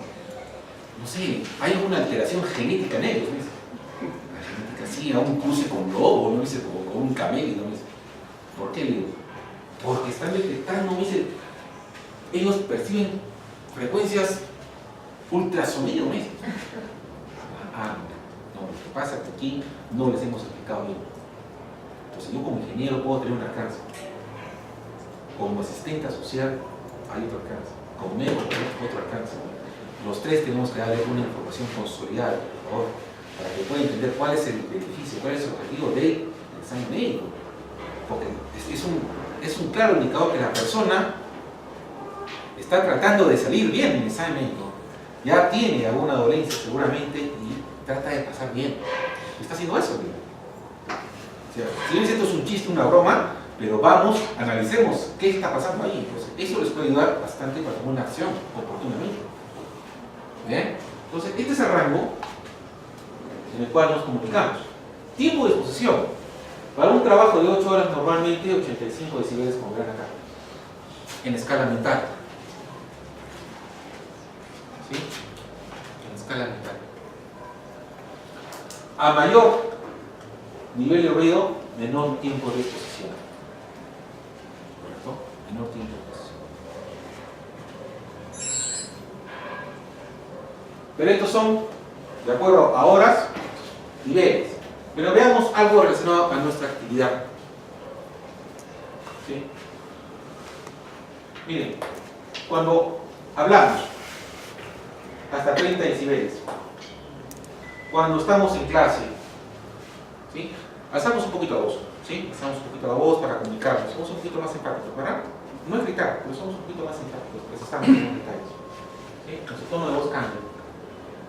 no sé, hay alguna alteración genética en ellos, me dice. La genética sí, a un cruce con lobo, ¿no? Me dice, con un camello, ¿no? Me dice. ¿Por qué? Le digo: porque están detectando, me dice, ellos perciben frecuencias ultrasonido, me dice. No, lo que pasa es que aquí no les hemos explicado bien. Entonces yo como ingeniero puedo tener un alcance. Como asistente social hay otro alcance. Como médico tenemos otro alcance. Los tres tenemos que darle una información consolidada, por favor, para que pueda entender cuál es el beneficio, cuál es el objetivo del examen médico. Porque es un claro indicador que la persona está tratando de salir bien en el examen médico. Ya tiene alguna dolencia seguramente y trata de pasar bien. Está haciendo eso, ¿no? O sea, si bien esto es un chiste, una broma, pero vamos, analicemos qué está pasando ahí. Entonces, eso les puede ayudar bastante para tomar una acción oportunamente. ¿Bien? Entonces, este es el rango en el cual nos comunicamos. Tiempo de exposición. Para un trabajo de 8 horas, normalmente 85 decibeles, como verán acá, en escala mental. ¿Sí? En escala mental. A mayor nivel de ruido, menor tiempo de exposición. ¿Correcto? Menor tiempo de exposición. Pero estos son, de acuerdo a horas, niveles. Pero veamos algo relacionado a nuestra actividad. ¿Sí? Miren, cuando hablamos, hasta 30 decibeles. Cuando estamos en clase, ¿sí? Alzamos un poquito la voz, ¿sí? Alzamos un poquito la voz para comunicarnos, somos un poquito más empáticos, ¿verdad? No es gritar, pero somos un poquito más empáticos, precisamos en los detalles. ¿Sí? Nuestro tono de voz cambia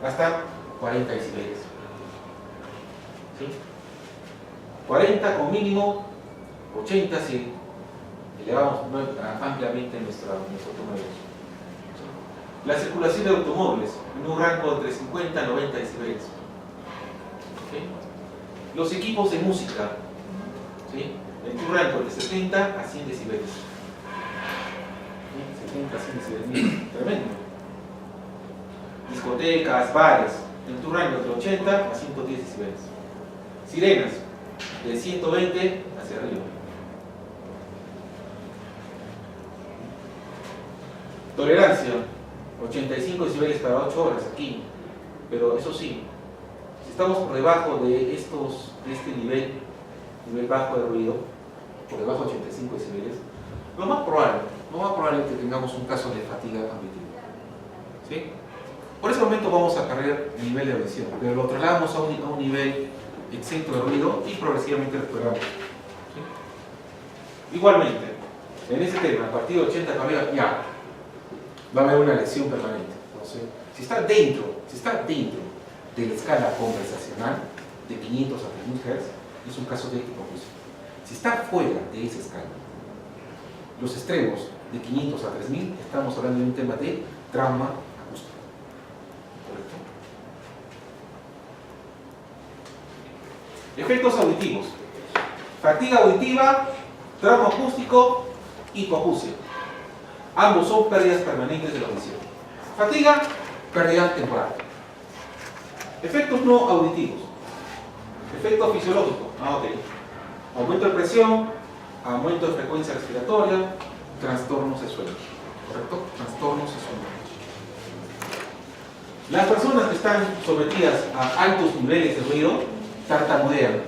hasta 40 decibeles. ¿Sí? 40 con mínimo 80 si elevamos ampliamente nuestro tono de voz. ¿Sí? La circulación de automóviles en un rango entre 50 a 90 decibeles. ¿Sí? Los equipos de música, ¿sí? En un rango de 70 a 100 decibeles. ¿Sí? 70 a 100 decibeles, tremendo. Discotecas, bares, en tu rango de 80 a 110 decibeles. Sirenas, de 120 hacia arriba. Tolerancia, 85 decibeles cada 8 horas aquí. Pero eso sí, si estamos por debajo de este nivel bajo de ruido, por debajo de 85 decibeles, lo más probable es que tengamos un caso de fatiga auditiva. ¿Sí? Por ese momento vamos a perder el nivel de audición, pero lo trasladamos a un nivel exento de ruido y progresivamente recuperamos. ¿Sí? Igualmente, en ese tema, a partir de 80 para arriba, ya va a haber una lesión permanente. Entonces, si está dentro de la escala conversacional de 500 a 3000 Hz, es un caso de hipoacusia. Si está fuera de esa escala, los extremos de 500 a 3000, estamos hablando de un tema de trauma acústico. ¿Correcto? Efectos auditivos: fatiga auditiva, trauma acústico, hipoacusia. Ambos son pérdidas permanentes de la audición. Fatiga, pérdida temporal. Efectos no auditivos. Efecto fisiológico. Ok. Aumento de presión, aumento de frecuencia respiratoria, trastornos de sueño. ¿Correcto? Trastornos de sueño. Las personas que están sometidas a altos niveles de ruido tartamudean.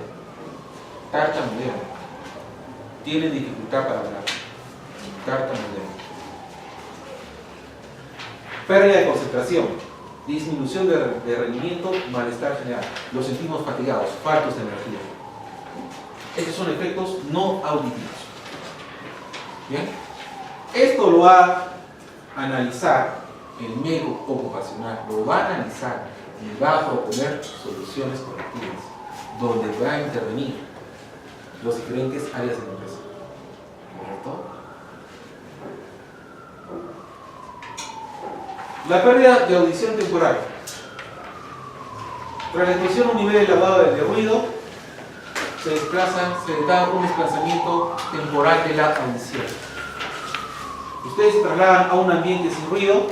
Tienen dificultad para hablar. Tartamudean. Pérdida de concentración, disminución de rendimiento, malestar general. Los sentimos fatigados, faltos de energía. Estos son efectos no auditivos. ¿Bien? Esto lo va a analizar el médico ocupacional, lo va a analizar y va a proponer soluciones correctivas, donde va a intervenir las diferentes áreas de la empresa. ¿Correcto? La pérdida de audición temporal. Tras la exposición a un nivel elevado de ruido, se da un desplazamiento temporal de la audición. Ustedes se trasladan a un ambiente sin ruido,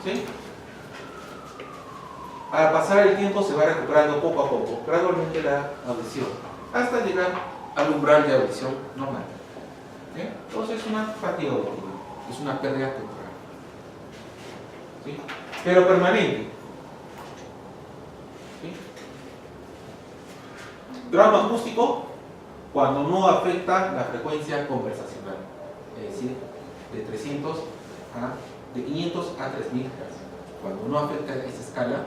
¿sí? Al pasar el tiempo se va recuperando poco a poco, gradualmente la audición, hasta llegar al umbral de audición normal. ¿Sí? Entonces es una fatiga auditiva, es una pérdida temporal. ¿Sí? Pero permanente. ¿Sí? Trauma acústico cuando no afecta la frecuencia conversacional, es decir, de 500 a 3000 Hz. Cuando no afecta esa escala,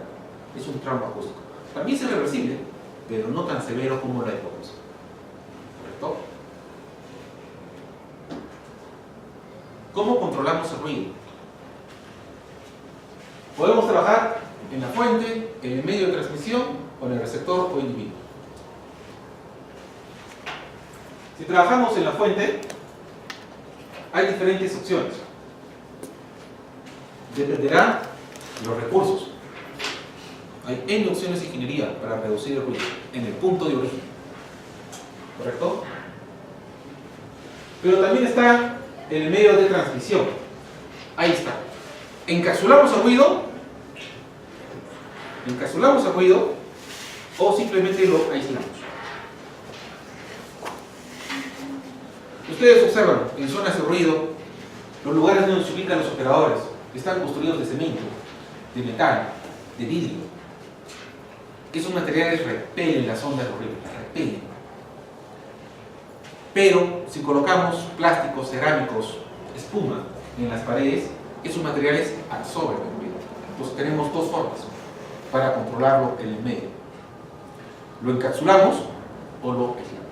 es un trauma acústico. También es reversible, pero no tan severo como la hipoacusia. ¿Correcto? ¿Cómo controlamos el ruido? Podemos trabajar en la fuente, en el medio de transmisión o en el receptor o individuo. Si trabajamos en la fuente, hay diferentes opciones. Dependerá de los recursos. Hay N opciones de ingeniería para reducir el ruido en el punto de origen. ¿Correcto? Pero también está el medio de transmisión. Ahí está. Encapsulamos el ruido o simplemente lo aislamos. Ustedes observan en zonas de ruido, los lugares donde se ubican los operadores están construidos de cemento, de metal, de vidrio. Esos materiales repelen las ondas de ruido, repelen. Pero si colocamos plásticos, cerámicos, espuma en las paredes, esos materiales absorben el ruido. Entonces tenemos dos formas para controlarlo en el medio. Lo encapsulamos o lo aislamos.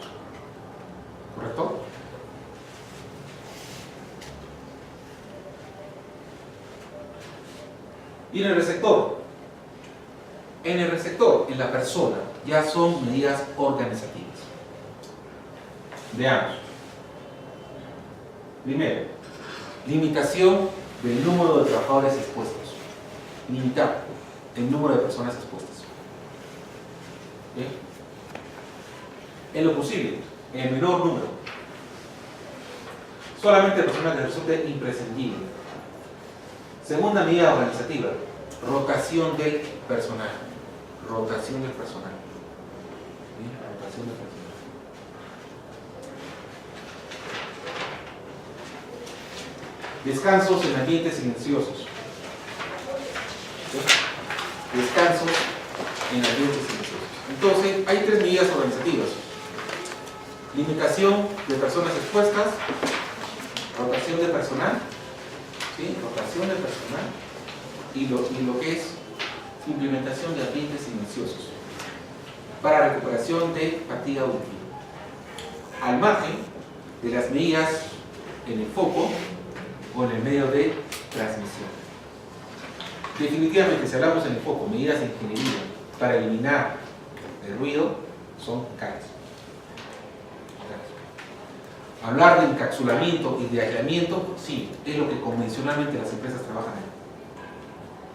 ¿correcto? Y en el receptor, en la persona, ya son medidas organizativas. Veamos. Primero, limitación del número de trabajadores expuestos. Limitar el número de personas expuestas. ¿Bien? En lo posible, en el menor número. Solamente personas que resulte imprescindible. Segunda medida organizativa, rotación del personal. Rotación del personal. ¿Bien? Rotación del personal. Descansos en ambientes silenciosos. ¿Sí? Descansos en ambientes silenciosos. Entonces, hay tres medidas organizativas. Limitación de personas expuestas, rotación de personal, ¿sí? Rotación de personal, y lo que es implementación de ambientes silenciosos para recuperación de fatiga auditiva. Al margen de las medidas en el foco o en el medio de transmisión. Definitivamente, si hablamos en el foco, medidas de ingeniería para eliminar el ruido son caras. Hablar de encapsulamiento y de aislamiento, sí, es lo que convencionalmente las empresas trabajan ahí.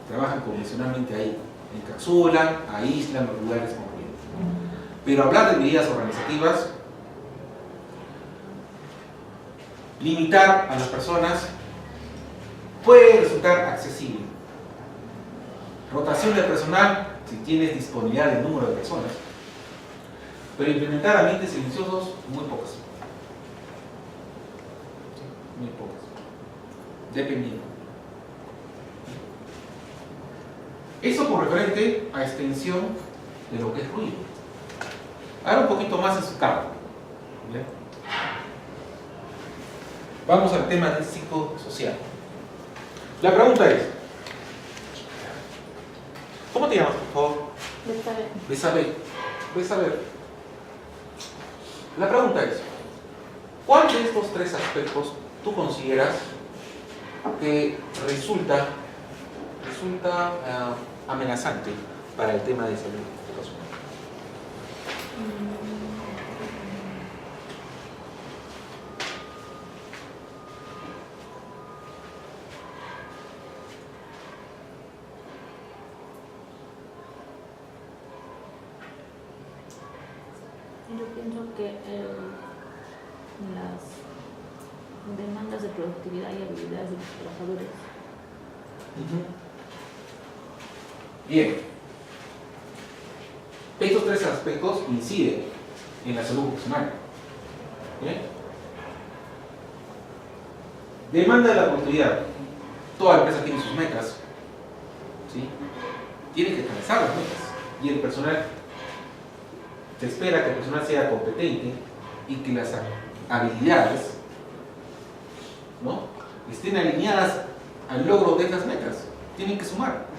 Trabajan convencionalmente ahí. Encapsulan, aíslan los lugares con ruido. Pero hablar de medidas organizativas, limitar a las personas, puede resultar accesible. Rotación de personal, si tienes disponibilidad del número de personas, pero implementar ambientes silenciosos, muy pocas. Muy pocas. Dependiendo. Eso con referente a extensión de lo que es ruido. Ahora un poquito más en su campo. ¿Bien? Vamos al tema del psicosocial. La pregunta es, ¿cómo te llamas, por favor? Besabel. La pregunta es, ¿cuál de estos tres aspectos tú consideras que resulta amenazante para el tema de salud ocupacional? Yo pienso que las demandas de productividad y habilidades de los trabajadores. Bien. Estos tres aspectos inciden en la salud ocupacional. ¿Bien? Demanda de la productividad. Toda empresa tiene sus metas. ¿Sí? Tiene que alcanzar las metas. Y el personal, se espera que el personal sea competente y que las habilidades, ¿no?, estén alineadas al logro de esas metas. Tienen que sumar.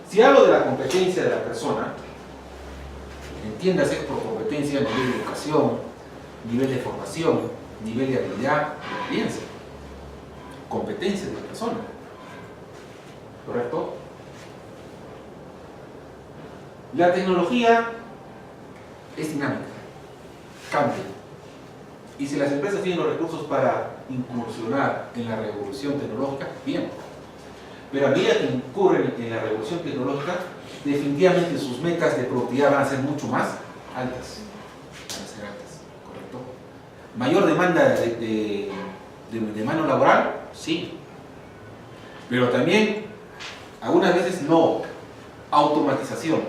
Si hablo de la competencia de la persona, entiéndase por competencia a nivel de educación, nivel de formación, nivel de habilidad, de experiencia. Competencia de la persona. ¿Correcto? La tecnología es dinámica, cambia. Y si las empresas tienen los recursos para incursionar en la revolución tecnológica, bien. Pero a medida que incurren en la revolución tecnológica, definitivamente sus metas de productividad van a ser mucho más altas. Van a ser altas, ¿correcto? ¿Mayor demanda de mano laboral? Sí. Pero también, algunas veces no. Automatización,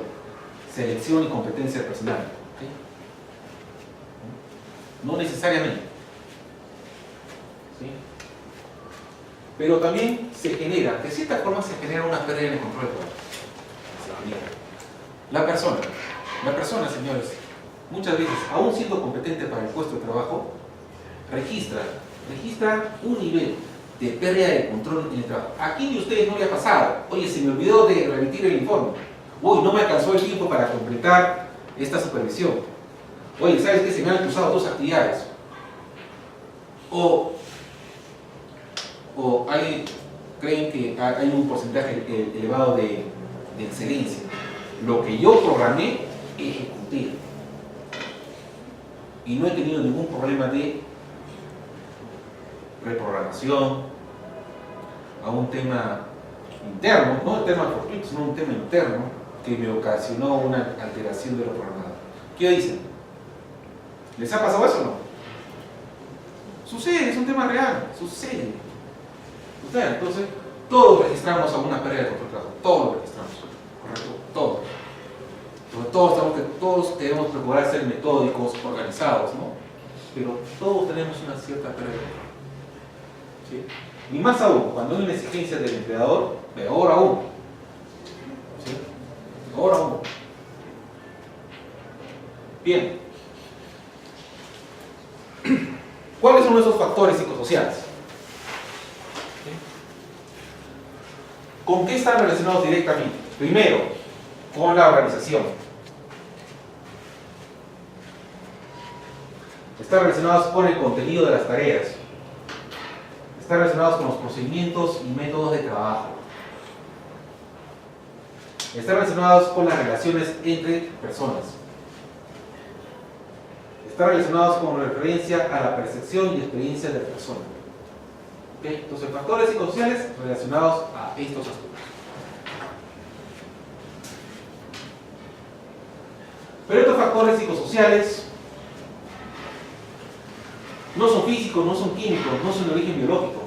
selección y competencia personal. ¿Sí? No necesariamente. ¿Sí? Pero también se genera, de cierta forma se genera una pérdida en el control de poder. La persona, señores, muchas veces, aún siendo competente para el puesto de trabajo, registra un nivel de pérdida de control en el trabajo. ¿A quién de ustedes no le ha pasado? Oye, se me olvidó de remitir el informe. Uy, no me alcanzó el tiempo para completar esta supervisión. Oye, ¿sabes qué? Se me han cruzado dos actividades. O creen que hay un porcentaje elevado de excelencia. Lo que yo programé, ejecuté. Y no he tenido ningún problema de reprogramación a un tema interno, no el tema fortuito, sino un tema interno que me ocasionó una alteración de lo programado. ¿Qué dicen? ¿Les ha pasado eso o no? Sucede, es un tema real, sucede. Entonces, todos registramos alguna pérdida de control de trabajo, todos lo registramos, ¿correcto? Todos. Todos debemos procurar ser metódicos, organizados, ¿no? Pero todos tenemos una cierta pérdida de control. ¿Sí? Y más aún, cuando hay una exigencia del empleador, peor aún. ¿Sí? Peor aún. Bien. ¿Cuáles son esos factores psicosociales? ¿Sí? ¿Con qué están relacionados directamente? Primero, con la organización. Están relacionados con el contenido de las tareas. Están relacionados con los procedimientos y métodos de trabajo. Están relacionados con las relaciones entre personas. Están relacionados con referencia a la percepción y experiencia de la persona. ¿Okay? Entonces, factores psicosociales relacionados a estos aspectos. Pero estos factores psicosociales no son físicos, no son químicos, no son de origen biológico.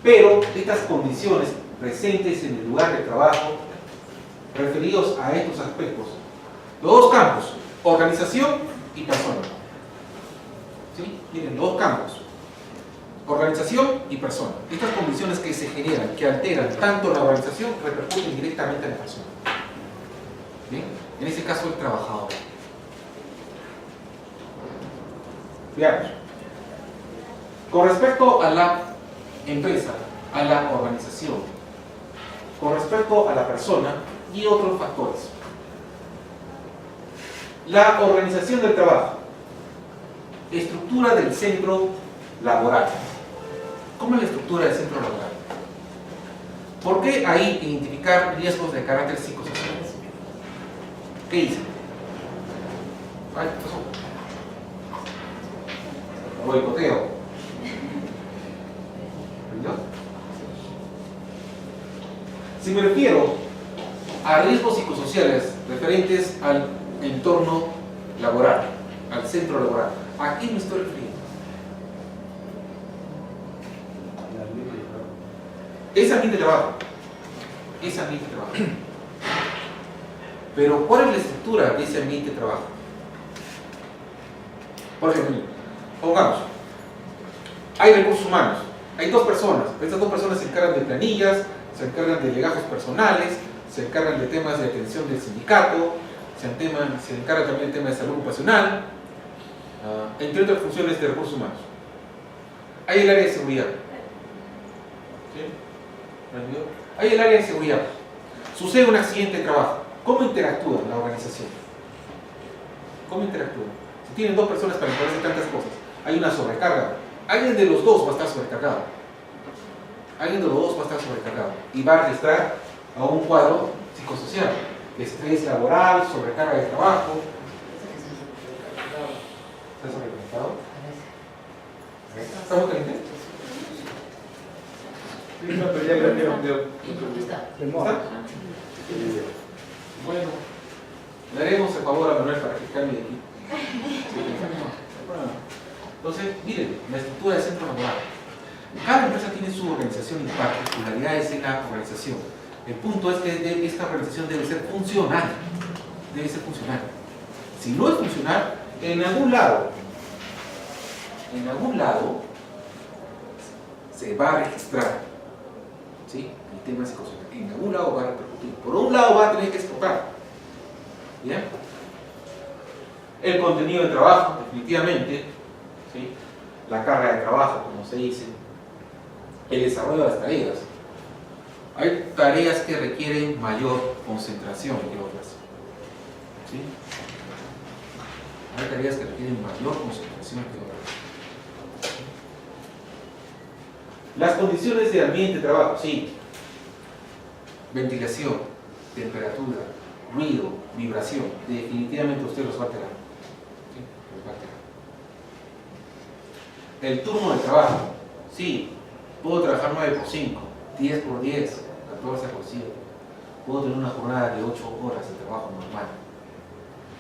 Pero estas condiciones presentes en el lugar de trabajo, referidos a estos aspectos, los dos campos, organización y persona. ¿Sí? Miren, los dos campos, organización y persona. Estas condiciones que se generan, que alteran tanto la organización, repercuten directamente en la persona. ¿Bien? En este caso, el trabajador. Veamos. Con respecto a la empresa, a la organización, con respecto a la persona y otros factores. La organización del trabajo, estructura del centro laboral. ¿Cómo es la estructura del centro laboral? ¿Por qué ahí identificar riesgos de carácter psicosocial? ¿Qué hice? Ay, ¿qué pasó? Boicoteo. Si me refiero a riesgos psicosociales referentes al entorno laboral, al centro laboral, ¿a qué me estoy refiriendo? Ese ambiente de trabajo. Ese ambiente de trabajo. Pero ¿cuál es la estructura de ese ambiente de trabajo? Por ejemplo, pongamos, hay recursos humanos, hay dos personas, estas dos personas se encargan de planillas, se encargan de legajos personales, se encargan de temas de atención del sindicato, se encargan también de temas de salud ocupacional, entre otras funciones de recursos humanos. Hay el área de seguridad. ¿Sí? Hay el área de seguridad. Sucede un accidente de trabajo. ¿Cómo interactúa la organización? ¿Cómo interactúa? Si tienen dos personas para encargarse tantas cosas, hay una sobrecarga. Alguien de los dos va a estar sobrecargado. Alguien de los dos va a estar sobrecargado. Y va a registrar a un cuadro psicosocial. Estrés laboral, sobrecarga de trabajo. ¿Está sobrecargado? ¿Está muy caliente? Sí, no, pero ya cambió. ¿Está? Bueno, le haremos el favor a Manuel para que cambie de aquí. Entonces, miren, la estructura del centro laboral. Cada empresa tiene su organización y particularidades en la organización. El punto es que esta organización debe ser funcional. Debe ser funcional. Si no es funcional, en algún lado se va a registrar, ¿sí?, el tema psicosocial. En algún lado va a repercutir. Por un lado va a tener que explotar. ¿Bien? El contenido de trabajo, definitivamente. ¿Sí? La carga de trabajo, como se dice. El desarrollo de las tareas. Hay tareas que requieren mayor concentración que otras. ¿Sí? Hay tareas que requieren mayor concentración que otras. Las condiciones de ambiente de trabajo, sí. Ventilación, temperatura, ruido, vibración. Definitivamente usted los va a alterar. ¿Sí? Los va a alterar. El turno de trabajo, sí. Puedo trabajar 9 por 5, 10 por 10, 14 por 7. Puedo tener una jornada de 8 horas de trabajo normal.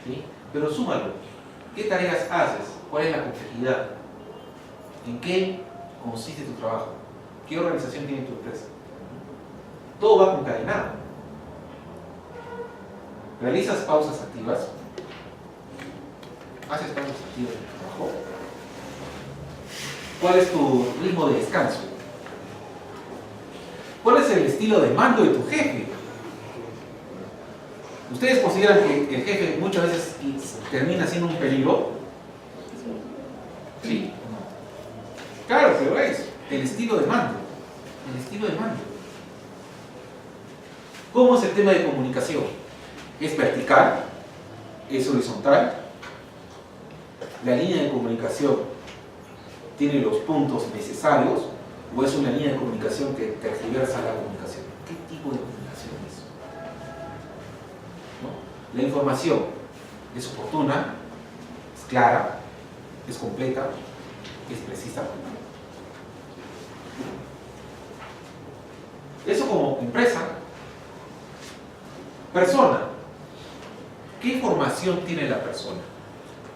¿Sí? Pero súmalo. ¿Qué tareas haces? ¿Cuál es la complejidad? ¿En qué consiste tu trabajo? ¿Qué organización tiene tu empresa? Todo va concadenado. ¿Realizas pausas activas? ¿Haces pausas activas en tu trabajo? ¿Cuál es tu ritmo de descanso? ¿Cuál es el estilo de mando de tu jefe? ¿Ustedes consideran que el jefe muchas veces termina siendo un peligro? Sí. Claro, pero es el estilo de mando. El estilo de mando. ¿Cómo es el tema de comunicación? ¿Es vertical? ¿Es horizontal? ¿La línea de comunicación tiene los puntos necesarios? ¿O es una línea de comunicación que tergiversa la comunicación? ¿Qué tipo de comunicación es? ¿No? La información es oportuna, es clara, es completa, es precisa. Eso como empresa. Persona. ¿Qué información tiene la persona?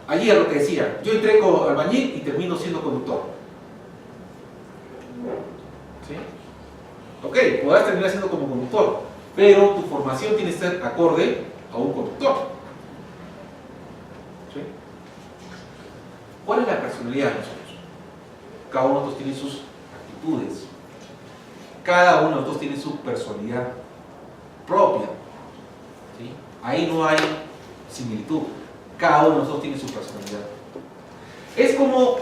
Ayer lo que decía, yo entré como albañil y termino siendo conductor. ¿Sí? Ok, podrás terminar siendo como conductor, pero tu formación tiene que ser acorde a un conductor. ¿Sí? ¿Cuál es la personalidad de nosotros? Cada uno de nosotros tiene sus actitudes. Cada uno de nosotros tiene su personalidad propia. ¿Sí? Ahí no hay similitud. Cada uno de nosotros tiene su personalidad. Es como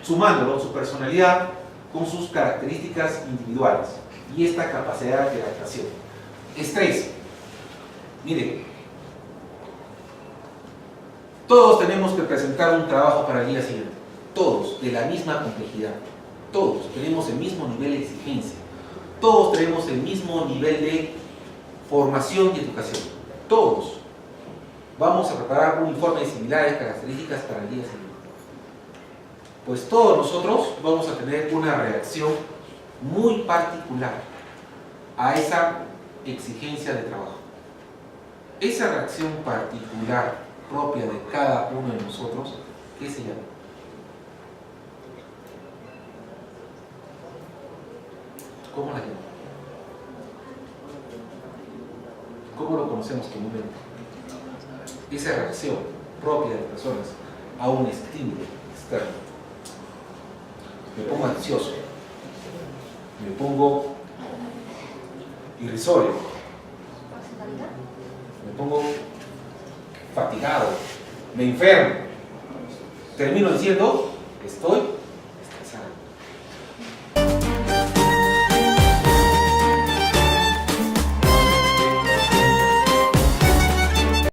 sumándolo, su personalidad con sus características individuales y esta capacidad de adaptación. Estrés. Mire, todos tenemos que presentar un trabajo para el día siguiente. Todos, de la misma complejidad. Todos tenemos el mismo nivel de exigencia. Todos tenemos el mismo nivel de formación y educación. Todos. Vamos a preparar un informe de similares características para el día siguiente. Pues todos nosotros vamos a tener una reacción muy particular a esa exigencia de trabajo. Esa reacción particular propia de cada uno de nosotros, ¿qué se llama? ¿Cómo la llaman? ¿Cómo lo conocemos comúnmente? Esa reacción propia de las personas a un estímulo externo. Me pongo ansioso, me pongo irrisorio, me pongo fatigado, me enfermo, termino diciendo estoy